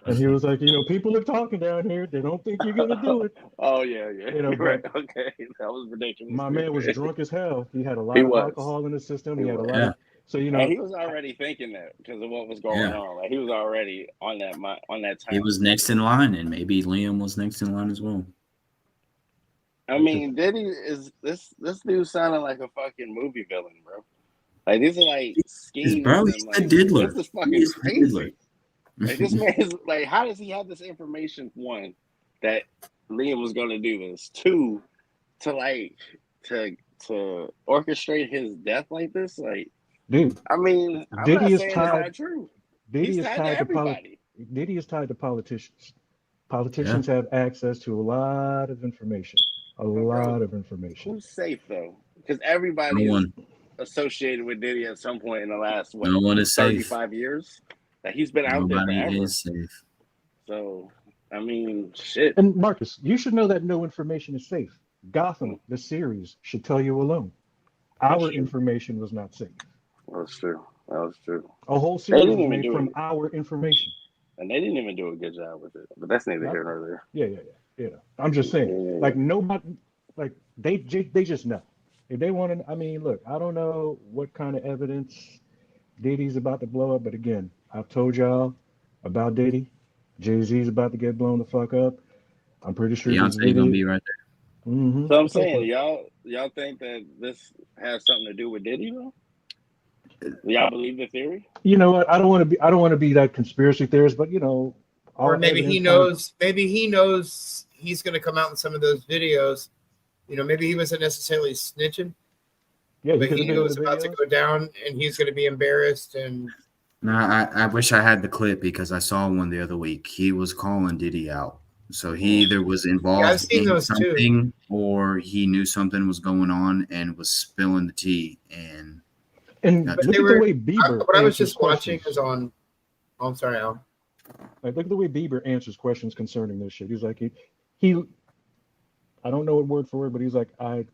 Speaker 1: and he was like, people are talking down here. They don't think you're gonna do it.
Speaker 8: Oh yeah.
Speaker 1: You know,
Speaker 8: You're right. Okay, that was ridiculous.
Speaker 1: My man was drunk as hell. He had a lot
Speaker 8: He
Speaker 1: of
Speaker 8: was.
Speaker 1: alcohol in his system. He
Speaker 8: He
Speaker 1: had a
Speaker 8: was.
Speaker 1: lot of, so
Speaker 8: And he was already thinking that because of what was going on. Like he was already on that time.
Speaker 2: He was next in line, and maybe Liam was next in line as well.
Speaker 8: I mean, Diddy is this dude sounded like a fucking movie villain, bro. Like these are like schemes.
Speaker 2: Bro,
Speaker 8: and,
Speaker 2: he's
Speaker 8: like,
Speaker 2: the diddler.
Speaker 8: This is fucking
Speaker 2: He's the
Speaker 8: crazy.
Speaker 2: diddler.
Speaker 8: Like this man is like, how does he have this information? One, that Liam was gonna do this. Two, to orchestrate his death like this. Like,
Speaker 1: dude.
Speaker 8: I mean, I'm
Speaker 1: Diddy
Speaker 8: not
Speaker 1: is
Speaker 8: saying it's
Speaker 1: tied-
Speaker 8: not true.
Speaker 1: Diddy
Speaker 8: He's
Speaker 1: is
Speaker 8: tied
Speaker 1: tied
Speaker 8: to
Speaker 1: to
Speaker 8: everybody.
Speaker 1: Diddy is tied to politicians. Politicians have access to a lot of information. A lot of information.
Speaker 8: Who's safe though? Because everybody is associated with Diddy at some point in the last
Speaker 2: No one is safe.
Speaker 8: 35 years. That he's been out there
Speaker 2: Nobody
Speaker 8: forever.
Speaker 2: is safe.
Speaker 8: So I mean, shit.
Speaker 1: And Marcus, you should know that no information is safe. Gotham, the series, should tell you alone. Our information was not safe.
Speaker 8: That's true. That was true.
Speaker 1: A whole series was made from our information.
Speaker 8: And they didn't even do a good job with it. But that's neither here nor there.
Speaker 1: Yeah. I'm just saying, like nobody, like they just know. If they want to, I mean, look, I don't know what kind of evidence Diddy's about to blow up, but again, I've told y'all about Diddy. Jay-Z's about to get blown the fuck up. I'm pretty sure
Speaker 2: Beyonce gonna be right there.
Speaker 1: Mm-hmm.
Speaker 8: So I'm saying, y'all think that this has something to do with Diddy though? Y'all believe the theory?
Speaker 1: You know what? I don't want to be that conspiracy theorist, but
Speaker 3: or maybe he knows. Maybe he knows he's going to come out in some of those videos. Maybe he wasn't necessarily snitching.
Speaker 1: Yeah,
Speaker 3: but he knew it was about to go down, and he's going to be embarrassed. And
Speaker 2: no, I wish I had the clip because I saw one the other week. He was calling Diddy out, so he either was involved in something or he knew something was going on and was spilling the tea.
Speaker 1: And look at the way Bieber.
Speaker 3: What I was just watching is on. Oh, I'm sorry, Al.
Speaker 1: Like, look at the way Bieber answers questions concerning this shit. He's like, he I don't know what word for word, but he's like, I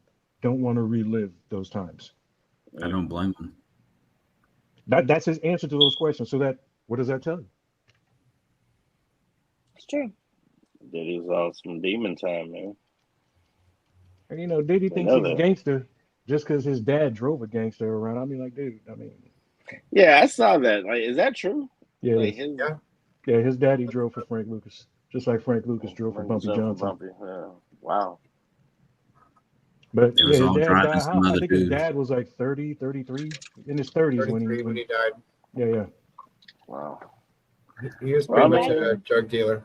Speaker 1: don't want to relive those times.
Speaker 2: I don't blame him.
Speaker 1: That's his answer to those questions. So what does that tell you?
Speaker 7: It's true.
Speaker 8: Diddy's on some demon time, man.
Speaker 1: And Diddy thinks he's a gangster just because his dad drove a gangster around. I mean, like, dude,
Speaker 8: yeah, I saw that. Like, is that true?
Speaker 1: Yeah,
Speaker 8: like
Speaker 1: his daddy drove for Frank Lucas, just like Frank Lucas drove for Bumpy Johnson.
Speaker 8: Yeah. Wow.
Speaker 1: But
Speaker 2: his dad
Speaker 1: died. I think his dad was like 30, 33, in his 30s when
Speaker 3: he died.
Speaker 1: Yeah.
Speaker 8: Wow.
Speaker 3: He was pretty much a drug dealer.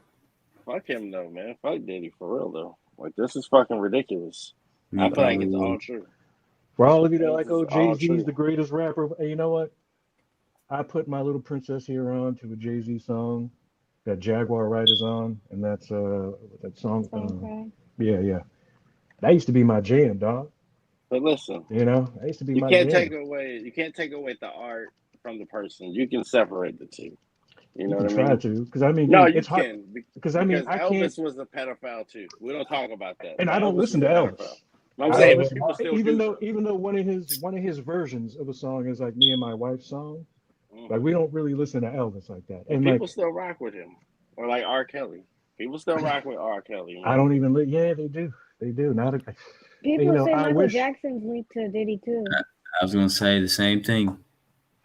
Speaker 8: Fuck him though, man. Fuck Diddy for real though. Like, this is fucking ridiculous. I feel like it's all true.
Speaker 1: For all of you that like, Jay-Z's the greatest rapper, hey, you know what? I put My Little Princess here on to a Jay-Z song that Jaguar Writer's on, and that's that song. Yeah. That used to be my jam, dog.
Speaker 8: But listen,
Speaker 1: that used to be my
Speaker 8: jam.
Speaker 1: You
Speaker 8: can't take away the art from the person. You can separate the two. You know
Speaker 1: can
Speaker 8: what I
Speaker 1: try
Speaker 8: mean?
Speaker 1: to, because I mean,
Speaker 8: No,
Speaker 1: dude,
Speaker 8: you
Speaker 1: it's hard.
Speaker 8: can.
Speaker 1: Because I mean, I can't,
Speaker 8: Elvis was a pedophile too. We don't talk about that.
Speaker 1: and
Speaker 8: But
Speaker 1: I don't
Speaker 8: Elvis
Speaker 1: listen
Speaker 8: was
Speaker 1: to
Speaker 8: a
Speaker 1: Elvis.
Speaker 8: pedophile. I'm
Speaker 1: I
Speaker 8: saying,
Speaker 1: don't
Speaker 8: but
Speaker 1: listen,
Speaker 8: people still
Speaker 1: even
Speaker 8: do.
Speaker 1: though one of his versions of a song is like me and my wife's song.
Speaker 8: Mhm.
Speaker 1: Like we don't really listen to Elvis like that.
Speaker 8: But
Speaker 1: And
Speaker 8: people
Speaker 1: like
Speaker 8: still rock with him, or like R. Kelly. People still rock with R. Kelly. Man.
Speaker 1: I don't even. Yeah, they do. They do. Not. You
Speaker 7: People
Speaker 1: know,
Speaker 7: say
Speaker 1: I
Speaker 7: Michael
Speaker 1: wish.
Speaker 7: Jackson's linked to Diddy too.
Speaker 2: I was gonna say the same thing.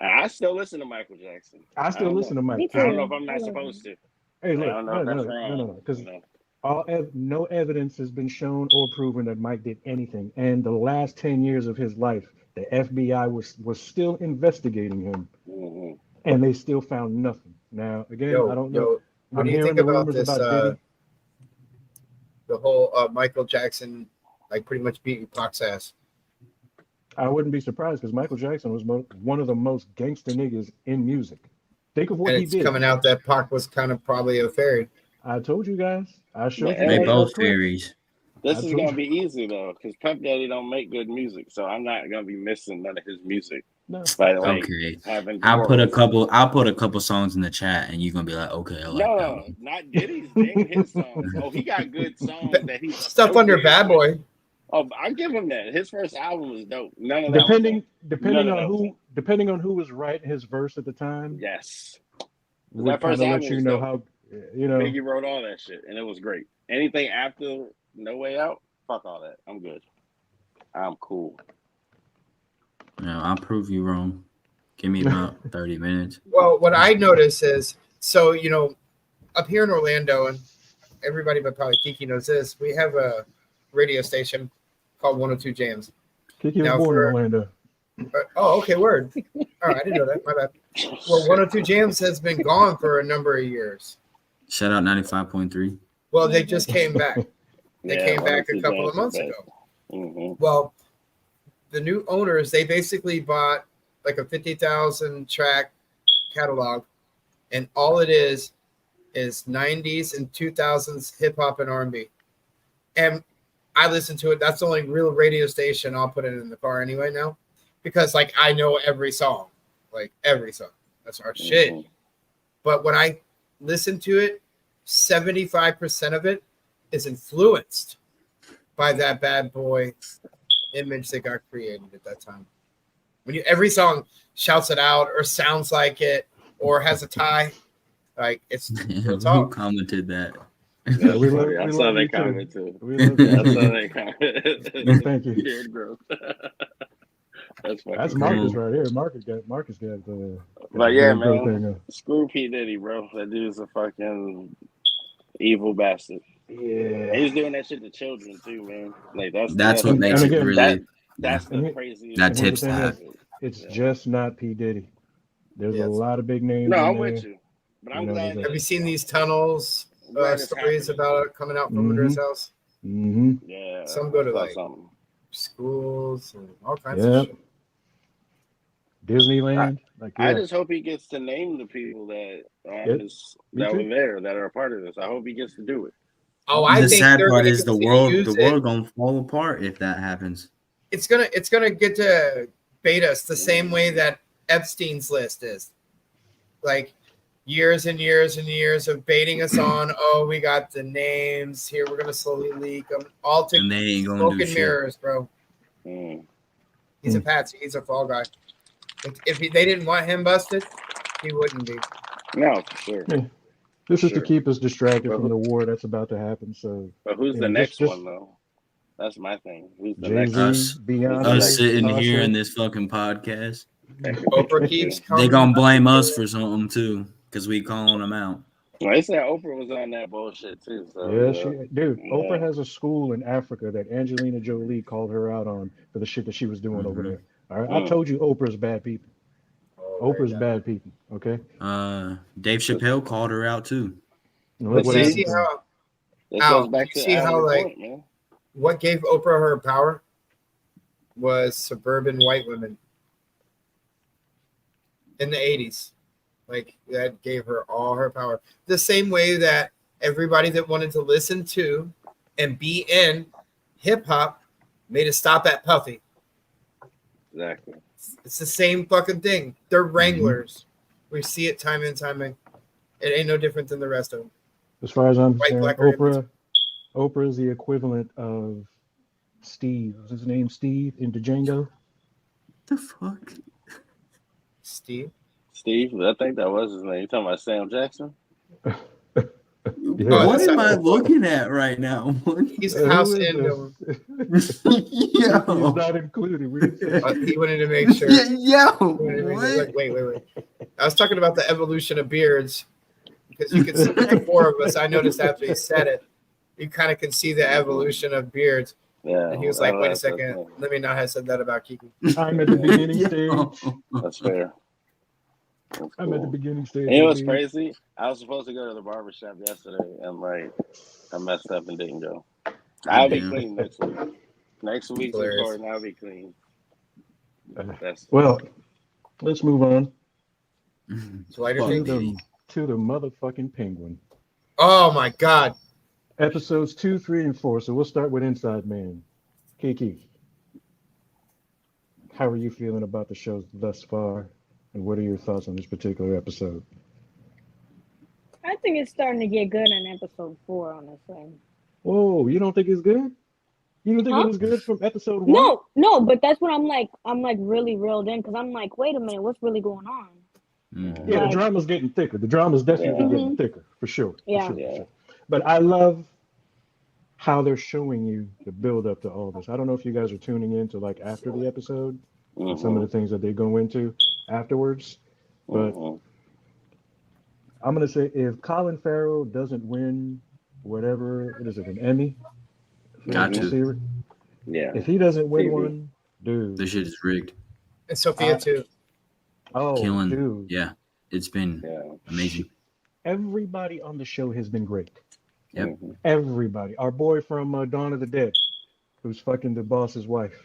Speaker 8: I still listen to Michael Jackson.
Speaker 1: I still listen to Mike.
Speaker 7: Me
Speaker 8: I don't know
Speaker 7: too.
Speaker 8: if I'm
Speaker 7: I
Speaker 8: not
Speaker 7: love
Speaker 8: supposed
Speaker 7: him.
Speaker 8: to.
Speaker 1: Hey,
Speaker 8: I
Speaker 1: look,
Speaker 8: don't know if that's
Speaker 1: no,
Speaker 8: wrong.
Speaker 1: because
Speaker 8: You know?
Speaker 1: no evidence has been shown or proven that Mike did anything. And the last 10 years of his life, the FBI was still investigating him,
Speaker 8: Mhm.
Speaker 1: and they still found nothing. Now, again, I don't know.
Speaker 3: Yo, what
Speaker 1: I'm
Speaker 3: do you
Speaker 1: hearing
Speaker 3: think
Speaker 1: the
Speaker 3: about
Speaker 1: rumors
Speaker 3: this?
Speaker 1: about Diddy.
Speaker 3: The whole Michael Jackson, like pretty much beating Pac's ass.
Speaker 1: I wouldn't be surprised because Michael Jackson was one of the most gangster niggas in music. Think of what
Speaker 3: And
Speaker 1: he
Speaker 3: it's
Speaker 1: did.
Speaker 3: coming out that Pac was kind of probably a fairy.
Speaker 1: I told you guys. I showed
Speaker 8: Yeah,
Speaker 1: you
Speaker 2: They
Speaker 1: guys
Speaker 2: both
Speaker 1: that clip.
Speaker 2: fairies.
Speaker 8: This
Speaker 1: I
Speaker 8: is
Speaker 1: told
Speaker 8: gonna
Speaker 1: you.
Speaker 8: be easy though, because Puff Daddy don't make good music, so I'm not gonna be missing none of his music.
Speaker 1: No.
Speaker 8: By like
Speaker 2: Okay.
Speaker 8: having
Speaker 2: I'll put a
Speaker 8: quarrels.
Speaker 2: couple songs in the chat, and you're gonna be like, okay, I like that
Speaker 8: No,
Speaker 2: one.
Speaker 8: not Diddy's. Name his songs. Oh, he got good songs that he's
Speaker 3: Stuff under
Speaker 8: associated
Speaker 3: Bad
Speaker 8: with.
Speaker 3: Boy.
Speaker 8: Oh, I give him that. His first album was dope. None of that was on.
Speaker 1: Depending on who was writing his verse at the time,
Speaker 8: Yes.
Speaker 1: would
Speaker 8: That first
Speaker 1: kind of
Speaker 8: album
Speaker 1: let you
Speaker 8: was
Speaker 1: know
Speaker 8: dope.
Speaker 1: how you know.
Speaker 8: Biggie wrote all that shit, and it was great. Anything after No Way Out, fuck all that. I'm good. I'm cool.
Speaker 2: No, I'll prove you wrong. Give me about 30 minutes.
Speaker 3: Well, what I notice is, so, up here in Orlando, and everybody but probably Kiki knows this, we have a radio station called 102 Jams.
Speaker 1: Kiki was born in Orlando.
Speaker 3: Oh, okay, word. All right, I didn't know that. My bad. Well, 102 Jams has been gone for a number of years.
Speaker 2: Shout out 95.3.
Speaker 3: Well, they just came back. They
Speaker 8: Yeah,
Speaker 3: came back a
Speaker 8: 102
Speaker 3: couple of
Speaker 8: Jams
Speaker 3: months
Speaker 8: is back.
Speaker 3: ago.
Speaker 8: Mm-hmm.
Speaker 3: Well, the new owners, they basically bought like a 50,000 track catalog, and all it is 90s and 2000s hip hop and R&B. And I listen to it. That's the only real radio station. I'll put it in the car anyway now, because like I know every song, like every song. That's our shit. But when I listen to it, 75% of it is influenced by that bad boy image that got created at that time. When every song shouts it out or sounds like it or has a tie, like it's real
Speaker 2: Who
Speaker 3: talk.
Speaker 2: commented that?
Speaker 1: Yeah, we
Speaker 8: I saw
Speaker 1: love
Speaker 8: that
Speaker 1: you
Speaker 8: comment too.
Speaker 1: We love
Speaker 8: I
Speaker 1: you
Speaker 8: saw
Speaker 1: too.
Speaker 8: that comment.
Speaker 1: Thank you.
Speaker 8: Shared growth. That's fucking
Speaker 1: That's
Speaker 8: cool.
Speaker 1: Marcus right here. Marcus got the
Speaker 8: But yeah,
Speaker 1: growth
Speaker 8: man.
Speaker 1: thing.
Speaker 8: Screw P. Diddy, bro. That dude's a fucking evil bastard.
Speaker 1: Yeah.
Speaker 8: He's doing that shit to children too, man. Like
Speaker 2: That's what makes it really.
Speaker 8: That's the
Speaker 1: and
Speaker 8: craziest.
Speaker 2: That
Speaker 1: and
Speaker 2: tips
Speaker 1: the thing
Speaker 2: that.
Speaker 1: is, it's just not P. Diddy. There's a
Speaker 3: Yes.
Speaker 1: lot of big names.
Speaker 8: No,
Speaker 1: in
Speaker 8: I'm
Speaker 1: there.
Speaker 8: with you. But I'm
Speaker 1: You know,
Speaker 8: glad.
Speaker 1: there's
Speaker 3: Have
Speaker 8: that-
Speaker 3: you seen these tunnels
Speaker 8: glad it's
Speaker 3: stories
Speaker 8: happening.
Speaker 3: about it coming out from under his house?
Speaker 1: Mm-hmm.
Speaker 8: Yeah.
Speaker 3: Some go to
Speaker 8: I saw
Speaker 3: like
Speaker 8: something.
Speaker 3: schools and all kinds
Speaker 1: Yep.
Speaker 3: of shit.
Speaker 1: Disneyland.
Speaker 8: I just hope he gets to name the people that
Speaker 1: Yep. Me
Speaker 8: that
Speaker 1: too.
Speaker 8: were there that are a part of this. I hope he gets to do it.
Speaker 3: Oh, I
Speaker 2: The
Speaker 3: think
Speaker 2: sad
Speaker 3: they're
Speaker 2: part
Speaker 3: gonna
Speaker 2: is the
Speaker 3: continue
Speaker 2: world.
Speaker 3: to
Speaker 2: The
Speaker 3: use
Speaker 2: world
Speaker 3: it.
Speaker 2: gonna fall apart if that happens.
Speaker 3: It's gonna get to bait us the same way that Epstein's list is. Like years and years and years of baiting us on. Oh, we got the names here. We're gonna slowly leak them all to
Speaker 2: And they ain't gonna
Speaker 3: smoke
Speaker 2: do
Speaker 3: and
Speaker 2: shit.
Speaker 3: mirrors, bro.
Speaker 8: Mm.
Speaker 3: He's a patsy. He's a fall guy. If they didn't want him busted, he wouldn't be.
Speaker 8: No, for sure.
Speaker 1: Yeah. This is
Speaker 8: Sure.
Speaker 1: to keep us distracted
Speaker 8: But
Speaker 1: from the war that's about to happen. So,
Speaker 8: But who's
Speaker 1: you
Speaker 8: the
Speaker 1: know,
Speaker 8: next
Speaker 1: just
Speaker 8: one though? That's my thing. Who's the
Speaker 1: Jay
Speaker 8: next?
Speaker 1: Z,
Speaker 2: Us
Speaker 1: Beyonce,
Speaker 2: sitting here in
Speaker 1: Tasha.
Speaker 2: this fucking podcast.
Speaker 3: Oprah keeps coming.
Speaker 2: They gonna blame us for something too, because we calling them out.
Speaker 8: Well, they said Oprah was on that bullshit too. So
Speaker 1: Yeah, dude.
Speaker 8: yeah.
Speaker 1: Oprah has a school in Africa that Angelina Jolie called her out on for the shit that she was doing over there. All right, I told you Oprah's bad people. Oprah's bad people. Okay.
Speaker 2: Dave Chappelle called her out too.
Speaker 1: And
Speaker 3: But
Speaker 1: look what
Speaker 3: you
Speaker 1: happened
Speaker 3: see
Speaker 1: to her.
Speaker 3: how
Speaker 8: This
Speaker 3: Al,
Speaker 8: goes back
Speaker 3: you
Speaker 8: to
Speaker 3: see how
Speaker 8: Alan's
Speaker 3: like
Speaker 8: point, man.
Speaker 3: what gave Oprah her power was suburban white women in the 80s. Like that gave her all her power. The same way that everybody that wanted to listen to and be in hip hop made a stop at Puffy.
Speaker 8: Exactly.
Speaker 3: It's the same fucking thing. They're wranglers. We see it time and time It ain't no different than the rest of them.
Speaker 1: As far as I'm
Speaker 3: White,
Speaker 1: concerned,
Speaker 3: black, or hippies.
Speaker 1: Oprah is the equivalent of Steve. Was his name Steve in Django?
Speaker 2: The fuck?
Speaker 3: Steve.
Speaker 8: I think that was his name. You talking about Sam Jackson?
Speaker 1: Yeah.
Speaker 2: What am I looking at right now?
Speaker 3: He's house
Speaker 1: Who is
Speaker 3: in.
Speaker 1: this? He's
Speaker 2: Yo.
Speaker 1: not included. We didn't say
Speaker 3: He wanted to make sure.
Speaker 2: Yo.
Speaker 3: Like, wait. I was talking about the evolution of beards because you can see with the four of us. I noticed after he said it, you kind of can see the evolution of beards.
Speaker 8: Yeah.
Speaker 3: And he was like, "Wait a second, let me not have said that about Kiki."
Speaker 1: I'm at the beginning stage.
Speaker 8: That's fair. That's
Speaker 1: I'm at the
Speaker 8: cool.
Speaker 1: beginning stage.
Speaker 8: And you know what's crazy? I was supposed to go to the barbershop yesterday, and like I messed up and didn't go. I'll be clean next week. Next week's recording, I'll be clean.
Speaker 1: Well, let's move on
Speaker 3: to
Speaker 1: the motherfucking Penguin.
Speaker 3: Oh my God!
Speaker 1: Episodes 2, 3, and 4. So we'll start with Inside Man. Kiki, how are you feeling about the show thus far, and what are your thoughts on this particular episode?
Speaker 7: I think it's starting to get good in episode 4, honestly.
Speaker 1: Whoa, you don't think it's good? You don't think it was good from episode 1?
Speaker 7: No, but that's what I'm like really reeled in because I'm like, wait a minute, what's really going on?
Speaker 1: Mm-hmm. Yeah, the drama's getting thicker. The drama's definitely getting thicker, for sure. For sure. But I love how they're showing you the build up to all this. I don't know if you guys are tuning in to like after the episode and some of the things that they go into afterwards, but I'm gonna say if Colin Farrell doesn't win whatever it is, an Emmy, if he doesn't win one, dude,
Speaker 2: this shit is rigged.
Speaker 3: And Sophia too.
Speaker 1: Oh,
Speaker 2: killing,
Speaker 1: dude,
Speaker 2: yeah, it's been amazing.
Speaker 1: Everybody on the show has been great.
Speaker 2: Yep.
Speaker 1: Everybody. Our boy from Dawn of the Dead, who's fucking the boss's wife.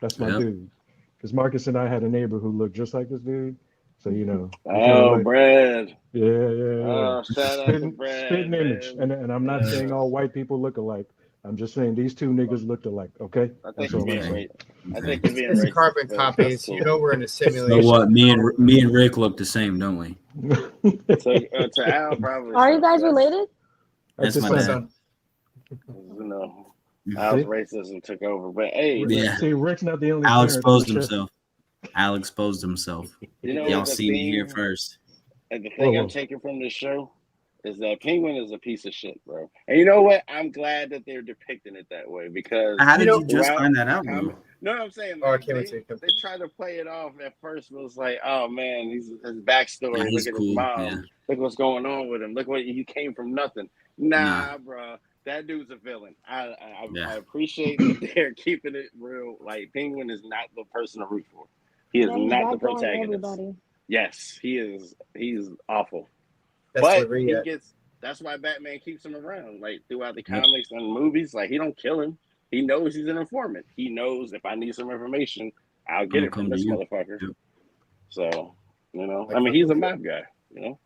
Speaker 1: That's my dude. Because Marcus and I had a neighbor who looked just like this dude. So, you know.
Speaker 8: Oh, Brad.
Speaker 1: Yeah.
Speaker 8: Oh, shout out to Brad.
Speaker 1: Spitting image. And I'm not saying all white people look alike. I'm just saying these two niggas looked alike, okay?
Speaker 8: I think you're being
Speaker 3: it's
Speaker 8: racist.
Speaker 3: Carbon copies. Cool. You know we're in a simulation.
Speaker 2: So what? Me and Rick look the same, don't we?
Speaker 8: To Al, probably.
Speaker 7: Are you guys related?
Speaker 2: That's my dad.
Speaker 8: You know, Al's racism took over, but hey,
Speaker 1: see, Rick's not the only.
Speaker 2: Al exposed himself. Al exposed himself.
Speaker 8: You know,
Speaker 2: y'all see me here first.
Speaker 8: And the thing I'm taking from this show is that Penguin is a piece of shit, bro. And you know what? I'm glad that they're depicting it that way because
Speaker 2: how did you just find that out, bro?
Speaker 8: No, I'm saying like, they tried to play it off at first. It was like, oh man, his backstory. Look at his mom. Yeah. Look what's going on with him. Look what he came from nothing. Nah, bro. That dude's a villain. I appreciate that they're keeping it real. Like Penguin is not the person to root for. He is not the protagonist. Yes, he is. He's awful. But that's why Batman keeps him around. Like throughout the comics and movies, like he don't kill him. He knows he's an informant. He knows if I need some information, I'll get it from this motherfucker. Yep. So, you know, I mean, he's a mob guy, you know.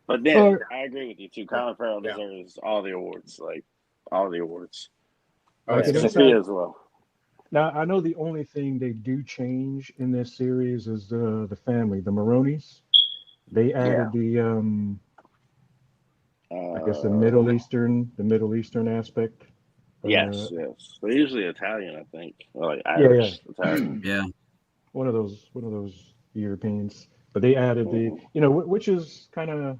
Speaker 8: But then I agree with you too. Colin Farrell deserves all the awards, like all the awards. Sophia as well.
Speaker 1: Now I know the only thing they do change in this series is the family, the Maronis. They added the I guess the Middle Eastern aspect.
Speaker 8: Yes. They're usually Italian, I think. Or like Irish, Italian.
Speaker 2: Yeah.
Speaker 1: One of those Europeans. But they added which is kind of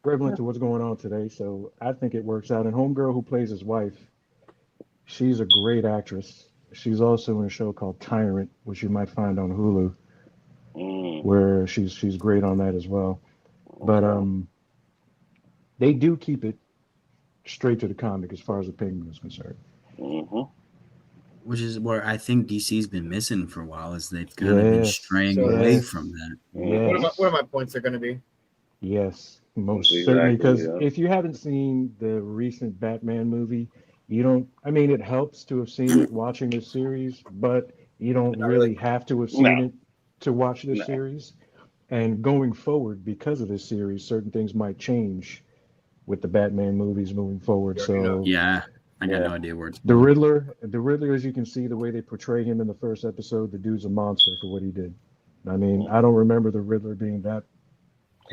Speaker 1: prevalent to what's going on today. So I think it works out. And Homegirl, who plays his wife, she's a great actress. She's also in a show called Tyrant, which you might find on Hulu, where she's great on that as well. But they do keep it straight to the comic as far as the Penguin is concerned.
Speaker 2: Which is where I think DC's been missing for a while, is they've kind of been straying away from that.
Speaker 3: What are my points are going to be?
Speaker 1: Yes, most certainly. Because if you haven't seen the recent Batman movie, you don't. I mean, it helps to have seen it watching this series, but you don't really have to have seen it to watch this series. And going forward, because of this series, certain things might change with the Batman movies moving forward. So
Speaker 2: I got no idea where it's
Speaker 1: the Riddler, as you can see, the way they portray him in the first episode, the dude's a monster for what he did. I mean, I don't remember the Riddler being that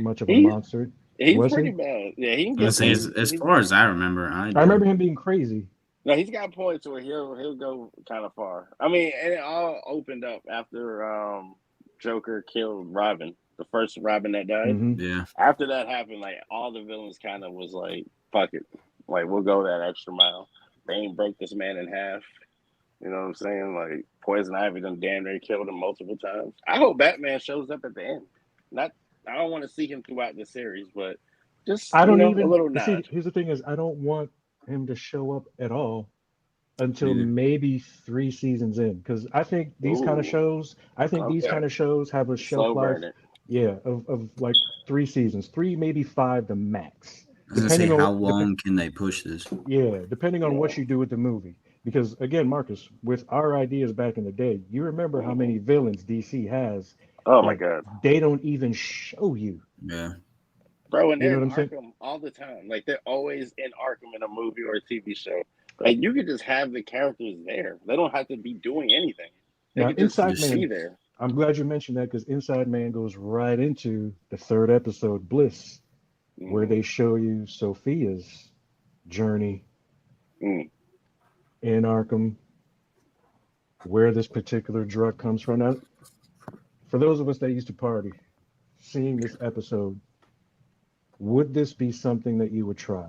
Speaker 1: much of a monster.
Speaker 8: He's
Speaker 1: Was
Speaker 8: pretty
Speaker 1: he?
Speaker 8: bad. Yeah, he can
Speaker 2: I
Speaker 8: get
Speaker 2: say, as far as I remember,
Speaker 1: I remember him being crazy.
Speaker 8: No, he's got points where he'll go kind of far. I mean, and it all opened up after Joker killed Robin, the first Robin that died.
Speaker 1: Mhm.
Speaker 2: Yeah.
Speaker 8: After that happened, like all the villains kind of was like, "Fuck it, like we'll go that extra mile." Bane broke this man in half. You know what I'm saying? Like Poison Ivy done damn near killed him multiple times. I hope Batman shows up at the end. I don't want to see him throughout the series, but just
Speaker 1: I don't
Speaker 8: a
Speaker 1: even
Speaker 8: little
Speaker 1: see.
Speaker 8: nod.
Speaker 1: Here's the thing: is I don't want him to show up at all until
Speaker 2: Neither.
Speaker 1: maybe 3 seasons in, because I think these kind of
Speaker 8: Ooh.
Speaker 1: shows. I think these
Speaker 8: Okay.
Speaker 1: kind of shows have a shelf
Speaker 8: Slow
Speaker 1: life.
Speaker 8: burn it.
Speaker 1: Yeah, of like 3 seasons, 3 maybe 5 the max.
Speaker 2: I was gonna say,
Speaker 1: Depending on
Speaker 2: how long can they push this?
Speaker 1: Yeah, depending on what
Speaker 8: Yeah.
Speaker 1: you do with the movie. Because again, Marcus, with our ideas back in the day, you remember how many villains DC has.
Speaker 8: Oh my
Speaker 1: that
Speaker 8: god.
Speaker 1: They don't even show you.
Speaker 2: Yeah.
Speaker 8: Bro, and
Speaker 1: You know
Speaker 8: they're in
Speaker 1: what I'm saying?
Speaker 8: Arkham all the time. Like they're always in Arkham in a movie or a TV show. Like you could just have the characters there. They don't have to be doing anything. They
Speaker 1: Now,
Speaker 8: could just
Speaker 1: Inside
Speaker 8: be
Speaker 1: Man,
Speaker 8: there.
Speaker 1: I'm glad you mentioned that because Inside Man goes right into the 3rd episode, Bliss, where they show you Sophia's journey
Speaker 8: Mm.
Speaker 1: in Arkham, where this particular drug comes from. Now, for those of us that used to party, seeing this episode, would this be something that you would try?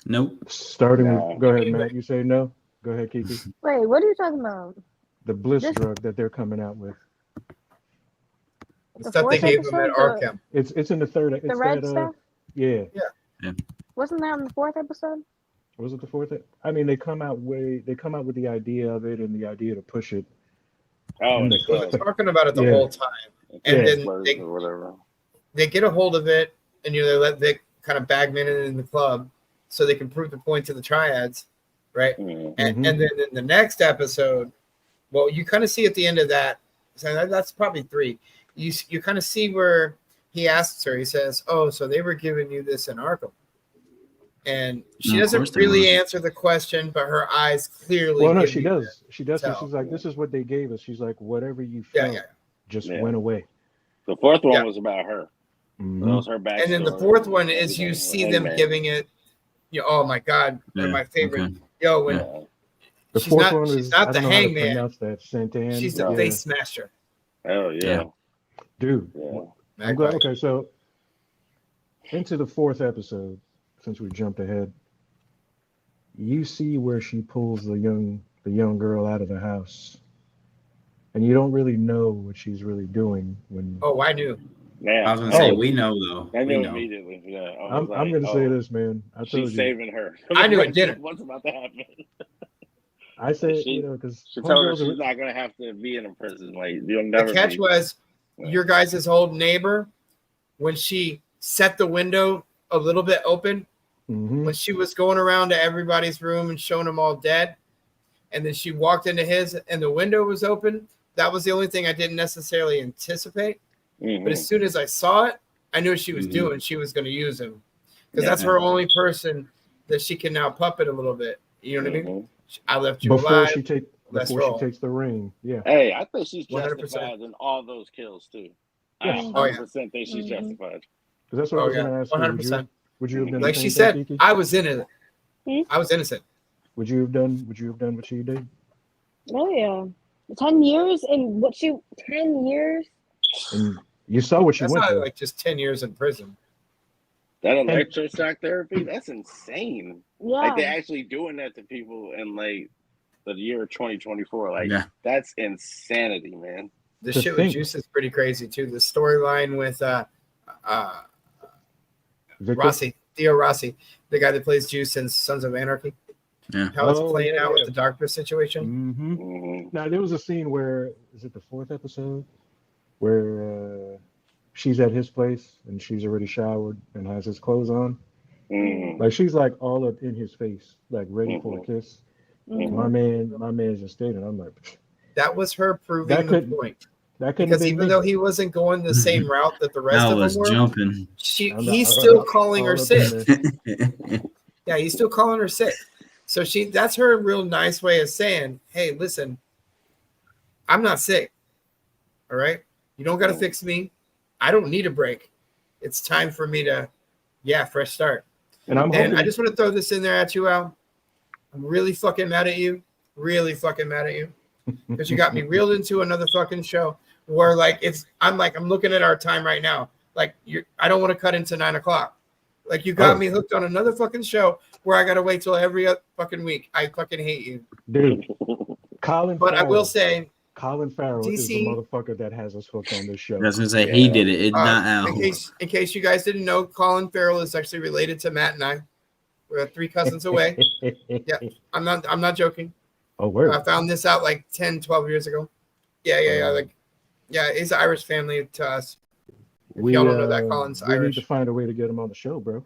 Speaker 2: Nope.
Speaker 1: Starting
Speaker 8: No.
Speaker 1: with, go ahead, Matt. You say no? Go ahead, Kiki.
Speaker 7: Wait, what are you talking about?
Speaker 1: The Bliss
Speaker 7: This-
Speaker 1: drug that they're coming out with.
Speaker 3: The stuff they
Speaker 7: fourth
Speaker 3: gave him at
Speaker 7: episode,
Speaker 3: Arkham.
Speaker 1: It's in the 3rd.
Speaker 7: The
Speaker 1: It's
Speaker 7: red
Speaker 1: that,
Speaker 7: stuff?
Speaker 1: yeah.
Speaker 7: Wasn't that in the 4th episode?
Speaker 1: Was it the 4th? I mean, they come out with the idea of it and the idea to push it.
Speaker 8: Oh, and
Speaker 1: the
Speaker 8: the
Speaker 3: They've been talking about it the
Speaker 1: Yeah.
Speaker 3: whole time. And
Speaker 1: Yeah.
Speaker 3: then
Speaker 8: Exploded or whatever.
Speaker 3: they get a hold of it, and they let Vic kind of bagman it in the club so they can prove the point to the triads, right?
Speaker 8: Mm.
Speaker 3: And,
Speaker 1: Mhm.
Speaker 3: and then in the next episode, well, you kind of see at the end of that, so that's probably 3. You kind of see where he asks her, he says, "Oh, so they were giving you this in Arkham." And she
Speaker 2: No, of
Speaker 3: doesn't
Speaker 2: course they
Speaker 3: really
Speaker 2: were.
Speaker 3: answer the question, but her eyes clearly.
Speaker 1: Well, no,
Speaker 3: give
Speaker 1: she
Speaker 3: you
Speaker 1: does. She does. 'Cause
Speaker 3: tell.
Speaker 1: she's like, this is what they gave us. She's like, whatever you
Speaker 3: Yeah,
Speaker 1: felt
Speaker 3: yeah.
Speaker 1: just
Speaker 8: Yeah.
Speaker 1: went away.
Speaker 8: The 4th one
Speaker 3: Yeah.
Speaker 8: was about her.
Speaker 1: Mhm.
Speaker 8: That was her backstory.
Speaker 3: And then the 4th one is you
Speaker 8: Everything
Speaker 3: see
Speaker 8: with
Speaker 3: them
Speaker 8: Hangman.
Speaker 3: giving it. Oh my God, one of
Speaker 2: Yeah,
Speaker 3: my favorite.
Speaker 2: okay.
Speaker 3: Yo, when
Speaker 8: Yeah.
Speaker 1: The
Speaker 3: she's
Speaker 1: 4th
Speaker 3: not,
Speaker 1: one
Speaker 3: she's
Speaker 1: is,
Speaker 3: not
Speaker 1: I
Speaker 3: the
Speaker 1: don't know how to
Speaker 3: hangman.
Speaker 1: pronounce that. Santan.
Speaker 3: She's the
Speaker 8: No.
Speaker 3: face smasher.
Speaker 8: Hell yeah.
Speaker 2: Yeah.
Speaker 1: Dude,
Speaker 8: Yeah.
Speaker 1: I'm glad. Okay, so into the 4th episode, since we jumped ahead, you see where she pulls the young girl out of the house, and you don't really know what she's really doing when.
Speaker 3: Oh, I knew.
Speaker 8: Yeah.
Speaker 2: I was gonna say,
Speaker 1: Oh.
Speaker 2: we know though.
Speaker 8: I
Speaker 2: We
Speaker 8: knew
Speaker 2: know.
Speaker 8: immediately. Yeah. I was
Speaker 1: I'm
Speaker 8: like,
Speaker 1: gonna say
Speaker 8: oh,
Speaker 1: this, man. I told
Speaker 8: she's
Speaker 1: you.
Speaker 8: saving her.
Speaker 3: I knew it didn't.
Speaker 8: What's about to happen?
Speaker 1: I said,
Speaker 8: She-
Speaker 1: because
Speaker 8: She told her she's not gonna have to be in a prison. Like you'll never.
Speaker 3: The catch
Speaker 8: be.
Speaker 3: was
Speaker 8: Yeah.
Speaker 3: your guys' old neighbor, when she set the window a little bit open,
Speaker 1: Mhm.
Speaker 3: when she was going around to everybody's room and showing them all dead, and then she walked into his and the window was open. That was the only thing I didn't necessarily anticipate.
Speaker 8: Mhm.
Speaker 3: But as soon as I saw it, I knew what she was
Speaker 2: Mhm.
Speaker 3: doing. She was going to use him because
Speaker 8: Yeah.
Speaker 3: that's her only person that she can now puppet a little bit. You know what I mean?
Speaker 8: Mhm.
Speaker 3: I left you
Speaker 1: before
Speaker 3: alive.
Speaker 1: she
Speaker 3: Let's
Speaker 1: before
Speaker 3: roll.
Speaker 1: she takes the ring. Yeah.
Speaker 8: Hey, I think she's
Speaker 3: 100%.
Speaker 8: justified in all those kills too.
Speaker 1: Yeah.
Speaker 8: I
Speaker 3: Oh, yeah.
Speaker 8: 100% think she's
Speaker 7: Mhm.
Speaker 8: justified.
Speaker 1: Because that's what I
Speaker 3: Oh
Speaker 1: was
Speaker 3: yeah,
Speaker 1: gonna ask you.
Speaker 3: 100%.
Speaker 1: Would you have done
Speaker 3: Like
Speaker 1: the
Speaker 3: she
Speaker 1: same
Speaker 3: said,
Speaker 1: thing, Kiki?
Speaker 3: I was innocent.
Speaker 7: Hmm?
Speaker 3: I was innocent.
Speaker 1: Would you have done what she did?
Speaker 7: Oh yeah. 10 years and 10 years?
Speaker 1: And you saw what she
Speaker 3: That's
Speaker 1: went
Speaker 3: not
Speaker 1: through.
Speaker 3: like just 10 years in prison.
Speaker 8: That electroshock therapy, that's insane.
Speaker 7: Yeah.
Speaker 8: Like they're actually doing that to people in like the year 2024. Like
Speaker 2: Yeah.
Speaker 8: that's insanity, man.
Speaker 3: The
Speaker 1: To
Speaker 3: shit
Speaker 1: think.
Speaker 3: with Juice is pretty crazy too. The storyline with
Speaker 1: Victor?
Speaker 3: Theo Rossi, the guy that plays Juice in Sons of Anarchy.
Speaker 2: Yeah.
Speaker 3: How it's
Speaker 1: Oh,
Speaker 3: playing
Speaker 1: yeah,
Speaker 3: out
Speaker 1: yeah.
Speaker 3: with the Darkness situation.
Speaker 1: Mm-hmm.
Speaker 8: Mhm.
Speaker 1: Now there was a scene where is it the 4th episode where she's at his place and she's already showered and has his clothes on.
Speaker 8: Mhm.
Speaker 1: Like she's like all up in his face, like ready for a kiss.
Speaker 7: Mhm.
Speaker 1: My man's just standing. I'm like,
Speaker 3: That was her proving
Speaker 1: That
Speaker 3: the
Speaker 1: could-
Speaker 3: point.
Speaker 1: that couldn't
Speaker 3: Because
Speaker 1: have been
Speaker 3: even
Speaker 1: me.
Speaker 3: though he wasn't going the same route that the rest
Speaker 2: I
Speaker 3: of
Speaker 2: was
Speaker 3: them were,
Speaker 2: jumping.
Speaker 3: he's still calling her
Speaker 1: all up in
Speaker 3: sick.
Speaker 1: there.
Speaker 3: Yeah, he's still calling her sick. So that's her real nice way of saying, hey, listen, I'm not sick. All right. You don't got to fix me. I don't need a break. It's time for me to, fresh start.
Speaker 1: And
Speaker 3: I just want to throw this in there at you, Al. I'm really fucking mad at you. Really fucking mad at you. Because you got me reeled into another fucking show where I'm looking at our time right now. Like I don't want to cut into 9 o'clock. Like you got me hooked on another fucking show where I got to wait till every fucking week. I fucking hate you.
Speaker 1: Dude,
Speaker 3: I will say,
Speaker 1: Colin Farrell is the
Speaker 3: DC
Speaker 1: motherfucker that has us hooked on this show.
Speaker 2: I was gonna say he did it. It's not Al.
Speaker 3: In case you guys didn't know, Colin Farrell is actually related to Matt and I. We're 3 cousins away. Yeah, I'm not joking.
Speaker 1: Oh, word.
Speaker 3: I found this out like 10, 12 years ago. Yeah. It's Irish family to us. If y'all don't know that, Colin's Irish.
Speaker 1: We need to find a way to get him on the show, bro.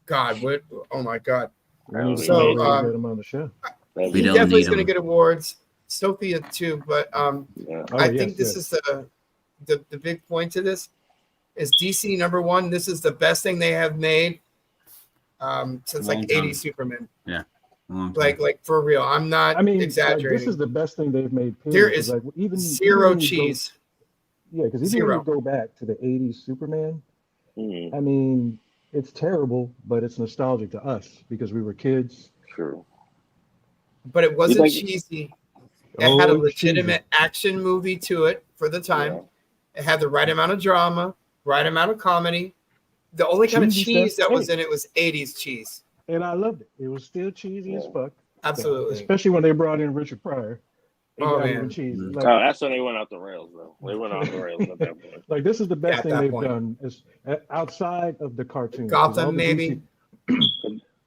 Speaker 3: God, what? Oh my God.
Speaker 1: We need to find a way to get him on the show.
Speaker 3: He definitely is going to get awards. Sophia too, but I think this is the big point to this is DC number 1. This is the best thing they have made since like 80s Superman.
Speaker 2: Yeah.
Speaker 3: Like for real. I'm not exaggerating.
Speaker 1: This is the best thing they've made.
Speaker 3: There is
Speaker 1: even
Speaker 3: zero cheese.
Speaker 1: Because even when you go back to the 80s Superman, I mean, it's terrible, but it's nostalgic to us because we were kids.
Speaker 8: True.
Speaker 3: But it wasn't cheesy. It had a legitimate action movie to it for the time. Yeah. It had the right amount of drama, right amount of comedy. The only kind of cheese that was in it was 80s cheese.
Speaker 1: And I loved it. It was still cheesy as fuck.
Speaker 3: Absolutely.
Speaker 1: Especially when they brought in Richard Pryor.
Speaker 3: Man.
Speaker 1: Cheesy.
Speaker 8: That's when they went off the rails, though. They went off the rails at that point.
Speaker 1: Like, this is the best thing they've done is outside of the cartoon.
Speaker 3: Gotham, maybe.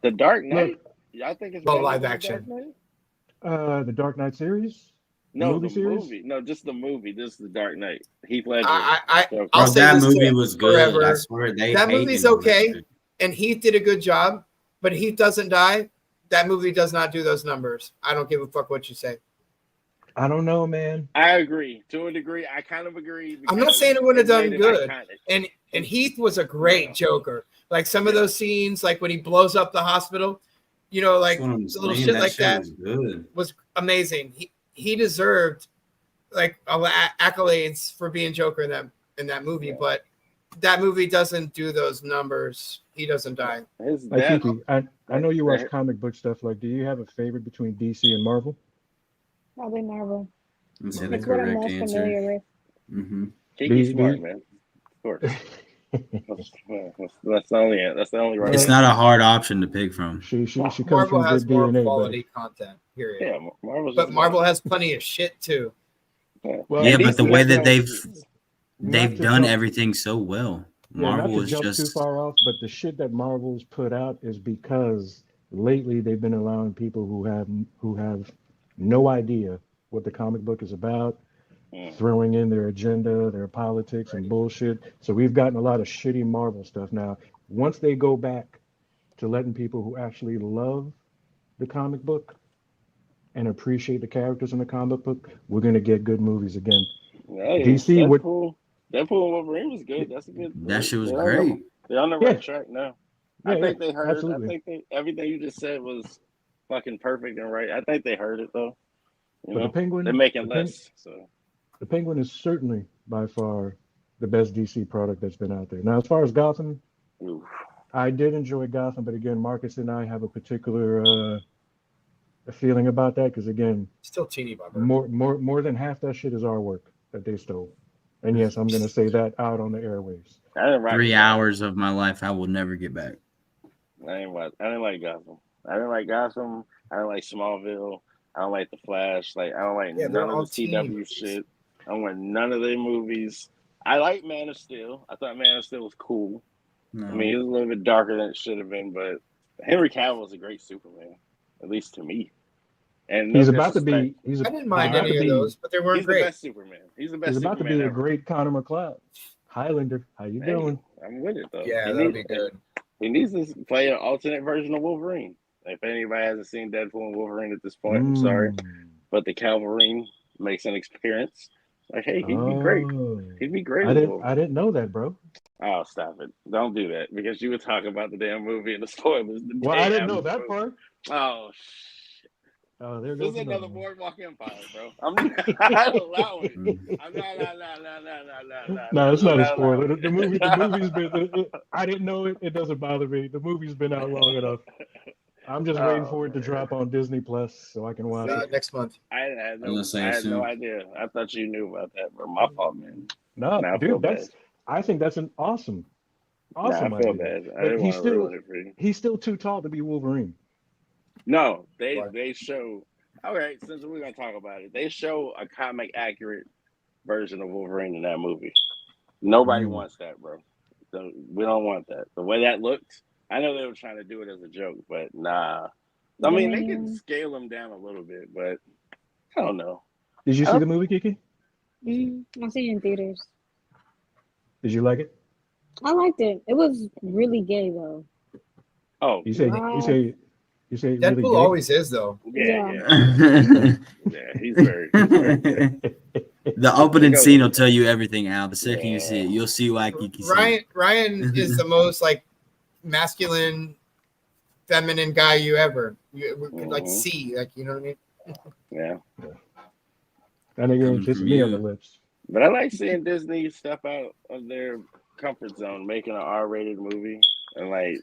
Speaker 8: The Dark Knight. I think it's
Speaker 3: live action.
Speaker 1: The Dark Knight series?
Speaker 8: No, the movie. No, just the movie. This is the Dark Knight. Heath Ledger.
Speaker 2: I'll say that movie was good. I swear
Speaker 3: that movie's okay, and Heath did a good job. But Heath doesn't die. That movie does not do those numbers. I don't give a fuck what you say.
Speaker 1: I don't know, man.
Speaker 8: I agree to a degree. I kind of agree.
Speaker 3: I'm not saying it wouldn't have done good. And Heath was a great Joker. Like some of those scenes, like when he blows up the hospital, like little shit like that was amazing. He deserved like accolades for being Joker in that movie, but that movie doesn't do those numbers. He doesn't die.
Speaker 1: I know you watch comic book stuff. Like, do you have a favorite between DC and Marvel?
Speaker 7: Probably Marvel.
Speaker 2: That's
Speaker 7: what I'm most familiar with.
Speaker 8: Kiki's smart, man. Of course. That's the only right.
Speaker 2: It's not a hard option to pick from.
Speaker 1: She comes
Speaker 3: Marvel
Speaker 1: from
Speaker 3: has
Speaker 1: good
Speaker 3: more
Speaker 1: DNA,
Speaker 3: quality content. Period.
Speaker 8: Yeah,
Speaker 3: but Marvel has plenty of shit too.
Speaker 2: Well, but the way that they've done everything so well. Marvel is just
Speaker 1: too far off, but the shit that Marvel's put out is because lately they've been allowing people who have no idea what the comic book is about, throwing in their agenda, their politics and bullshit. So we've gotten a lot of shitty Marvel stuff now. Once they go back to letting people who actually love the comic book and appreciate the characters in the comic book, we're gonna get good movies again.
Speaker 8: Hey, DC would. Cool. Deadpool and Wolverine was good. That's a good.
Speaker 2: That shit was great.
Speaker 8: They're on the right track now. I think they heard.
Speaker 1: Absolutely.
Speaker 8: I think everything you just said was fucking perfect and right. I think they heard it though.
Speaker 1: The Penguin.
Speaker 8: They're making less. So
Speaker 1: the Penguin is certainly by far the best DC product that's been out there. Now, as far as Gotham, I did enjoy Gotham, but again, Marcus and I have a particular feeling about that because again,
Speaker 3: still teeny bopper.
Speaker 1: More than half that shit is our work that they stole. And yes, I'm going to say that out on the airwaves.
Speaker 2: 3 hours of my life I will never get back.
Speaker 8: I didn't like Gotham. I didn't like Gotham. I didn't like Smallville. I don't like The Flash. Like I don't like none of the CW shit. I don't like none of their movies. I like Man of Steel. I thought Man of Steel was cool. No. I mean, it was a little bit darker than it should have been, but Henry Cavill was a great Superman, at least to me. And
Speaker 1: he's about to be.
Speaker 3: I didn't mind any of those, but they weren't great.
Speaker 8: He's the best Superman. He's the best.
Speaker 1: He's about
Speaker 8: Superman
Speaker 1: to be a great Connor McLeod. Highlander, how you doing?
Speaker 8: I'm with it though.
Speaker 3: Yeah, that'll be good.
Speaker 8: He needs to play an alternate version of Wolverine. If anybody hasn't seen Deadpool and Wolverine at this point, I'm sorry, but the Calverine makes an appearance. Like, hey, he'd be great. He'd be great.
Speaker 1: I didn't know that, bro.
Speaker 8: Oh, stop it! Don't do that because you were talking about the damn movie and the spoilers.
Speaker 1: Well, I didn't know that part.
Speaker 8: Oh.
Speaker 1: Oh, there
Speaker 8: This
Speaker 1: goes
Speaker 8: is another
Speaker 1: one.
Speaker 8: Boardwalk Empire, bro. I'm not allowing it. I'm not.
Speaker 1: No, it's not a spoiler.
Speaker 8: allowing it.
Speaker 1: The movie's been. I didn't know it. It doesn't bother me. The movie's been out long enough. I'm just waiting for it to drop on Disney Plus so I can watch it
Speaker 3: next month.
Speaker 8: I had
Speaker 2: I was gonna
Speaker 8: I
Speaker 2: say
Speaker 8: had no
Speaker 2: soon.
Speaker 8: idea. I thought you knew about that, bro. My fault, man.
Speaker 1: No,
Speaker 8: Nah, I feel
Speaker 1: dude,
Speaker 8: bad.
Speaker 1: I think that's an awesome
Speaker 8: Nah, I feel
Speaker 1: idea.
Speaker 8: bad. I
Speaker 1: But
Speaker 8: didn't want to ruin it for you.
Speaker 1: he's still too tall to be Wolverine.
Speaker 8: No, they show. All right, since we're gonna talk about it, they show a comic accurate version of Wolverine in that movie. Nobody wants that, bro. We don't want that. The way that looked, I know they were trying to do it as a joke, but nah. I mean, they can scale him down a little bit, but I don't know.
Speaker 1: Did you see the movie, Kiki?
Speaker 7: I seen it in theaters.
Speaker 1: Did you like it?
Speaker 7: I liked it. It was really gay though.
Speaker 8: Oh,
Speaker 1: You say
Speaker 3: Deadpool
Speaker 1: really
Speaker 3: always is though.
Speaker 8: yeah. Yeah, he's very gay.
Speaker 2: The opening scene will tell you everything, Al. The second you see it, you'll see why Kiki said.
Speaker 3: Ryan is the most like masculine, feminine guy you could like see, like you know what I mean?
Speaker 8: Yeah.
Speaker 1: That nigga ain't kissing me on the lips.
Speaker 8: But I like seeing Disney step out of their comfort zone, making an R-rated movie, and like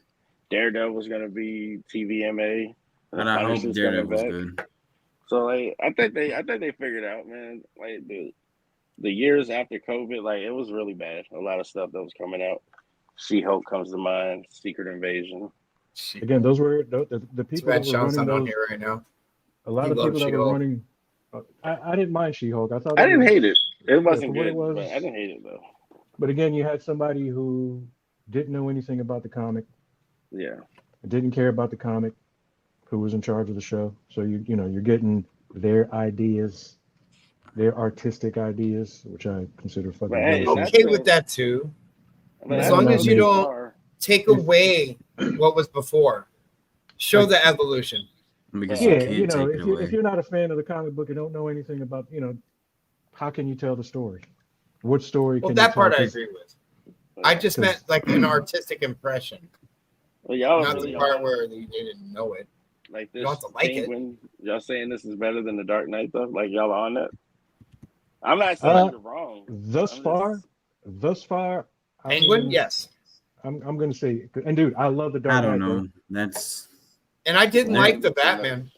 Speaker 8: Daredevil's gonna be TVMA.
Speaker 2: And I hope Daredevil's good.
Speaker 8: So like, I think they figured out, man. Like the years after COVID, like it was really bad. A lot of stuff that was coming out. She-Hulk comes to mind. Secret Invasion.
Speaker 1: Again, those were the people that were running
Speaker 3: on
Speaker 1: those.
Speaker 3: here right now.
Speaker 1: A lot of people that were running. I didn't mind She-Hulk.
Speaker 8: I didn't hate it. It wasn't good,
Speaker 1: but
Speaker 8: I didn't hate it though.
Speaker 1: But again, you had somebody who didn't know anything about the comic.
Speaker 8: Yeah.
Speaker 1: Didn't care about the comic, who was in charge of the show. So you're getting their ideas, their artistic ideas, which I consider fucking.
Speaker 3: I'm okay with that too, as long as you don't take away what was before. Show the evolution.
Speaker 2: Because
Speaker 1: if you're not a fan of the comic book and don't know anything about, how can you tell the story? What story?
Speaker 3: Well,
Speaker 1: can
Speaker 3: that
Speaker 1: you
Speaker 3: part
Speaker 1: tell?
Speaker 3: I agree with. I just meant like an artistic impression.
Speaker 8: Well, y'all
Speaker 3: not
Speaker 8: really
Speaker 3: the part where you didn't know it.
Speaker 8: Like this,
Speaker 3: you don't have to like
Speaker 8: Penguin, y'all saying this is better than the Dark Knight though? Like y'all on that? I'm not saying you're wrong.
Speaker 1: Thus far,
Speaker 3: Penguin, yes.
Speaker 1: I'm gonna say, and dude, I love the Dark Knight.
Speaker 2: I don't know.
Speaker 1: Bro.
Speaker 3: And I didn't like the Batman.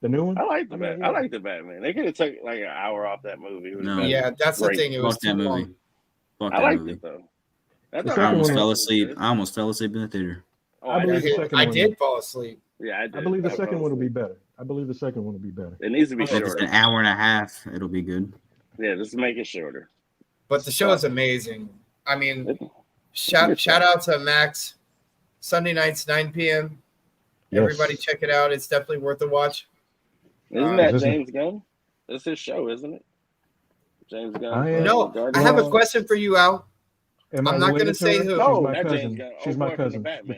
Speaker 1: The new one?
Speaker 8: I like the Batman. I like the Batman. They could have took like an hour off that movie.
Speaker 2: No.
Speaker 3: Yeah, that's the thing. It was too long.
Speaker 8: I liked it though.
Speaker 2: I almost fell asleep. I almost fell asleep in the theater.
Speaker 8: Oh,
Speaker 3: I did fall asleep.
Speaker 8: Yeah, I did.
Speaker 1: I believe the second one will be better. It
Speaker 8: needs to be
Speaker 2: If
Speaker 8: shorter.
Speaker 2: it's an hour and a half, it'll be good.
Speaker 8: Yeah, just make it shorter.
Speaker 3: But the show is amazing. I mean, shout out to Max. Sunday nights, 9 p.m. Yes. Everybody check it out. It's definitely worth a watch.
Speaker 8: Isn't that James Gunn? It's his show, isn't it? James Gunn.
Speaker 3: No, I have a question for you, Al. I'm not going to say who.
Speaker 1: No, my cousin. She's my cousin. The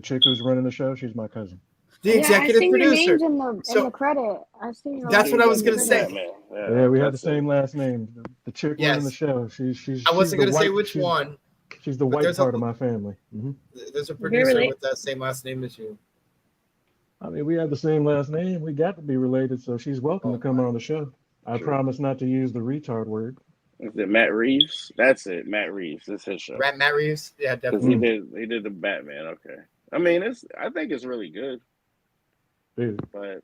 Speaker 1: chick who's running the show. She's my cousin.
Speaker 3: The executive producer.
Speaker 7: In the credit. I've seen.
Speaker 3: That's what I was going to say.
Speaker 1: Yeah, we have the same last name. The chick running the show. She's.
Speaker 3: I wasn't going to say which one.
Speaker 1: She's the white part of my family. Mm-hmm.
Speaker 3: There's a producer with that same last name as you.
Speaker 1: I mean, we have the same last name. We got to be related, so she's welcome to come on the show. I promise not to use the retard word.
Speaker 8: Is it Matt Reeves? That's it, Matt Reeves. It's his show.
Speaker 3: Matt Reeves? Yeah, definitely.
Speaker 8: He did the Batman. Okay. I mean, I think it's really good.
Speaker 1: Dude,
Speaker 8: but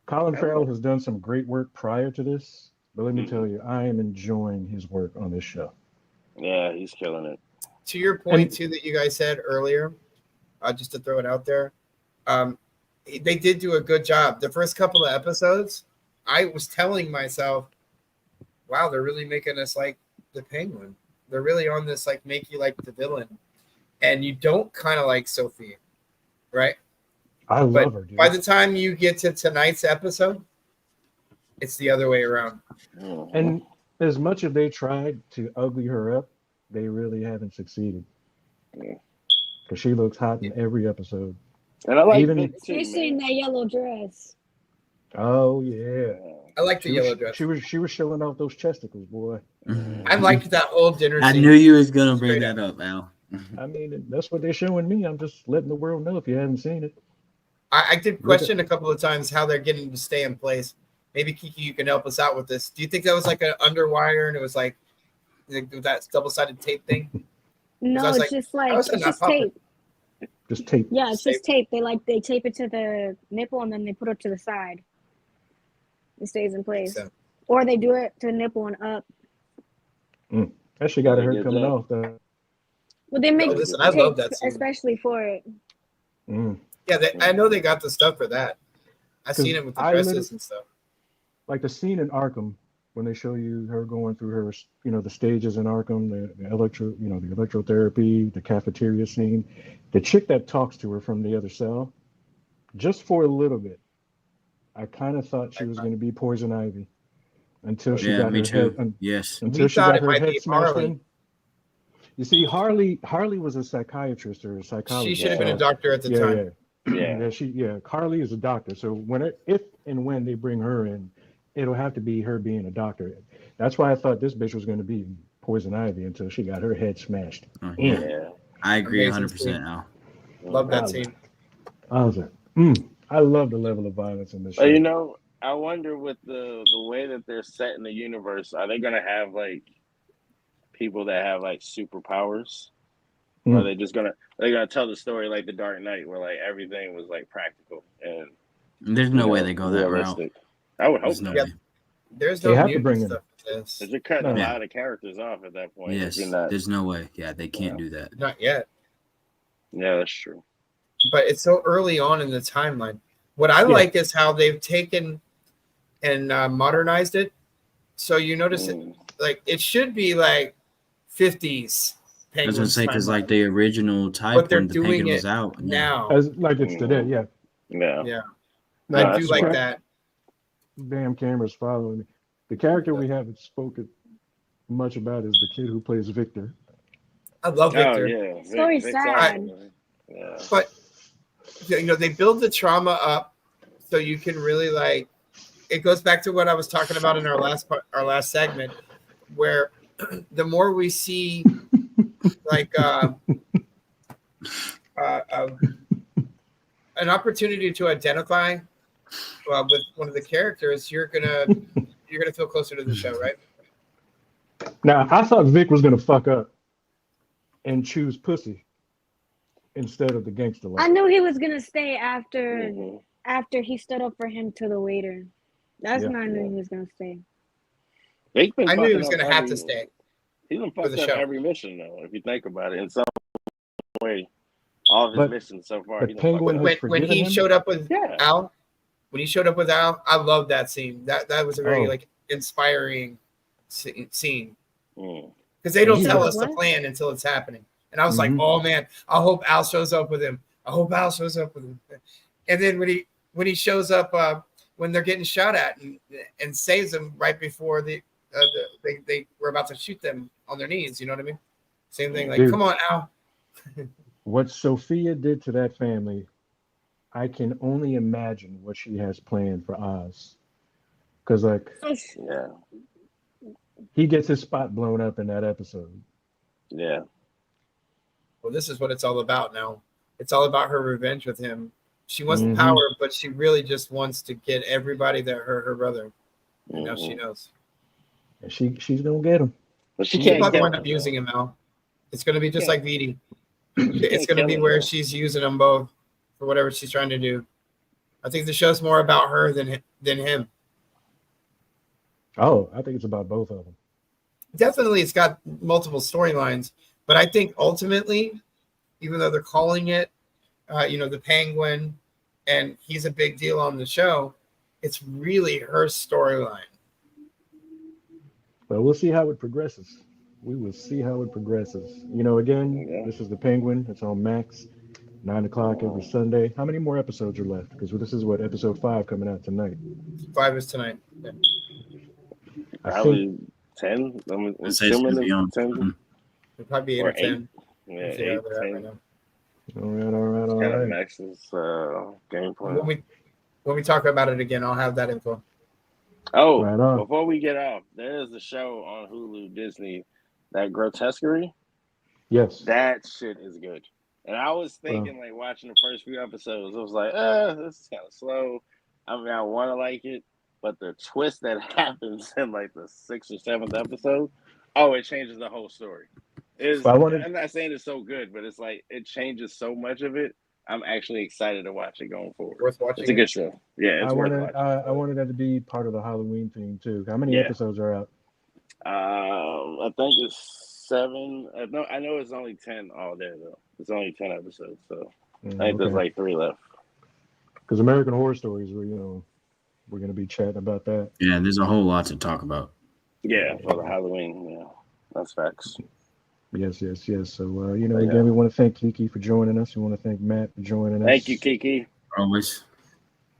Speaker 1: Colin Farrell has done some great work prior to this, but let me tell you, I am enjoying his work on this show.
Speaker 8: Yeah, he's killing it.
Speaker 3: To your point, too, that you guys said earlier, just to throw it out there, they did do a good job. The first couple of episodes, I was telling myself, wow, they're really making us like the Penguin. They're really on this, like, make you like the villain. And you don't kind of like Sophie, right?
Speaker 1: I love her, dude.
Speaker 3: By the time you get to tonight's episode, it's the other way around.
Speaker 1: And as much as they tried to ugly her up, they really haven't succeeded. Because she looks hot in every episode.
Speaker 8: And I like
Speaker 7: especially in that yellow dress.
Speaker 1: Oh yeah,
Speaker 3: I like the yellow dress.
Speaker 1: She was showing off those chesticles, boy.
Speaker 3: I liked that whole dinner scene.
Speaker 2: I knew you was gonna bring that up, Al.
Speaker 1: I mean, that's what they're showing me. I'm just letting the world know if you haven't seen it.
Speaker 3: I did question a couple of times how they're getting to stay in place. Maybe Kiki, you can help us out with this. Do you think that was like an underwire and it was like that double-sided tape thing?
Speaker 7: No, it's just like it's just tape.
Speaker 1: Just tape.
Speaker 7: Yeah, it's just tape. They tape it to the nipple and then they put it to the side. It stays in place. Or they do it to the nipple and up.
Speaker 1: That shit got her coming off though.
Speaker 7: Well, they make
Speaker 3: listen, I love that scene.
Speaker 7: especially for it.
Speaker 3: Yeah, I know they got the stuff for that. I've seen it with the dresses and stuff.
Speaker 1: Like the scene in Arkham when they show you her going through her, the stages in Arkham, the electrotherapy, the cafeteria scene, the chick that talks to her from the other cell, just for a little bit, I kind of thought she was going to be Poison Ivy until she got her head. Until she got her head smashed in. You see, Harley was a psychiatrist or a psychologist.
Speaker 3: She should have been a doctor at the time.
Speaker 1: Harley is a doctor. So if and when they bring her in, it'll have to be her being a doctor. That's why I thought this bitch was going to be Poison Ivy until she got her head smashed.
Speaker 2: I agree 100%. Al.
Speaker 3: Love that scene.
Speaker 1: I love the level of violence in this show.
Speaker 8: I wonder with the way that they're set in the universe, are they going to have like people that have like superpowers? Or are they just they're gonna tell the story like the Dark Knight where like everything was like practical and
Speaker 2: there's no way they go that route.
Speaker 8: I would hope not.
Speaker 3: There's no
Speaker 1: have to bring
Speaker 3: stuff for this.
Speaker 8: They're cutting a lot of characters off at that point.
Speaker 2: Yes, there's no way. Yeah, they can't do that.
Speaker 3: Not yet.
Speaker 8: Yeah, that's true.
Speaker 3: But it's so early on in the timeline. What I like is how they've taken and modernized it. So you notice it should be like 50s.
Speaker 2: I was gonna say because like the original type when the Penguin was out
Speaker 3: now,
Speaker 1: like it's today,
Speaker 3: yeah. I do like that.
Speaker 1: Damn camera's following me. The character we haven't spoken much about is the kid who plays Victor.
Speaker 3: I love Victor.
Speaker 7: It's very sad.
Speaker 3: But they build the trauma up so you can really like. It goes back to what I was talking about in our last segment, where the more we see. Like an opportunity to identify with one of the characters, you're gonna feel closer to the show, right?
Speaker 1: Now, I thought Vic was gonna fuck up and choose pussy instead of the gangster life.
Speaker 7: I knew he was gonna stay after he stood up for him to the waiter. That's when I knew he was gonna stay.
Speaker 3: I knew he was gonna have to stay.
Speaker 8: He's been fucked up every mission, though. If you think about it, in some way, all of his missions so far.
Speaker 3: When he showed up with Al, I love that scene. That was a very inspiring scene because they don't tell us the plan until it's happening. And I was like, oh man, I hope Al shows up with him. And then when he shows up when they're getting shot at and saves them right before they were about to shoot them on their knees, you know what I mean? Same thing, like, dude, come on, Al.
Speaker 1: What Sophia did to that family, I can only imagine what she has planned for Oz. Because, he gets his spot blown up in that episode.
Speaker 8: Yeah.
Speaker 3: Well, this is what it's all about now. It's all about her revenge with him. She wants the power, but she really just wants to get everybody that hurt her brother. And now she knows.
Speaker 1: And she's gonna get him.
Speaker 3: But she can't wind up using him, Al. It's gonna be just like Veedy. It's gonna be where she's using them both for whatever she's trying to do. I think the show's more about her than him.
Speaker 1: Oh, I think it's about both of them.
Speaker 3: Definitely, it's got multiple storylines, but I think ultimately, even though they're calling it, the Penguin, and he's a big deal on the show, it's really her storyline.
Speaker 1: But we'll see how it progresses. We will see how it progresses. This is the Penguin. It's on Max, 9 o'clock every Sunday. How many more episodes are left? Because this is episode 5 coming out tonight.
Speaker 3: 5 is tonight. Yeah.
Speaker 8: Probably 10. I'm assuming it's 10.
Speaker 3: It'll probably be 8 or 10.
Speaker 8: Yeah, 8, 10.
Speaker 1: All right.
Speaker 8: Max's game plan.
Speaker 3: When we talk about it again, I'll have that info.
Speaker 8: Oh, right, before we get off, there is a show on Hulu, Disney, that Grotesquerie.
Speaker 1: Yes.
Speaker 8: That shit is good. And I was thinking, like, watching the first few episodes, I was like, this is kind of slow. I mean, I want to like it, but the twist that happens in, like, the 6th or 7th episode, it changes the whole story. I'm not saying it's so good, but it's like it changes so much of it. I'm actually excited to watch it going forward.
Speaker 3: Worth watching.
Speaker 8: It's a good show. Yeah, it's worth watching.
Speaker 1: I wanted that to be part of the Halloween theme, too. How many episodes are out?
Speaker 8: I think it's 7. No, I know it's only 10 all there, though. It's only 10 episodes, so I think there's like 3 left.
Speaker 1: Because American Horror Stories, we're going to be chatting about that.
Speaker 2: Yeah, there's a whole lot to talk about.
Speaker 8: Yeah, for the Halloween. Yeah, that's facts.
Speaker 1: Yes. So, again, we want to thank Kiki for joining us. We want to thank Matt for joining us.
Speaker 8: Thank you, Kiki.
Speaker 2: Always.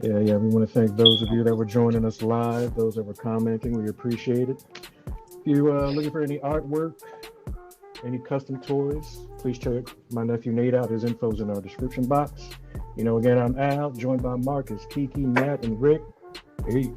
Speaker 1: Yeah. We want to thank those of you that were joining us live, those that were commenting. We appreciate it. If you're looking for any artwork, any custom toys, please check my nephew Nate out. His info's in our description box. Again, I'm Al, joined by Marcus, Kiki, Matt, and Rick. Peace.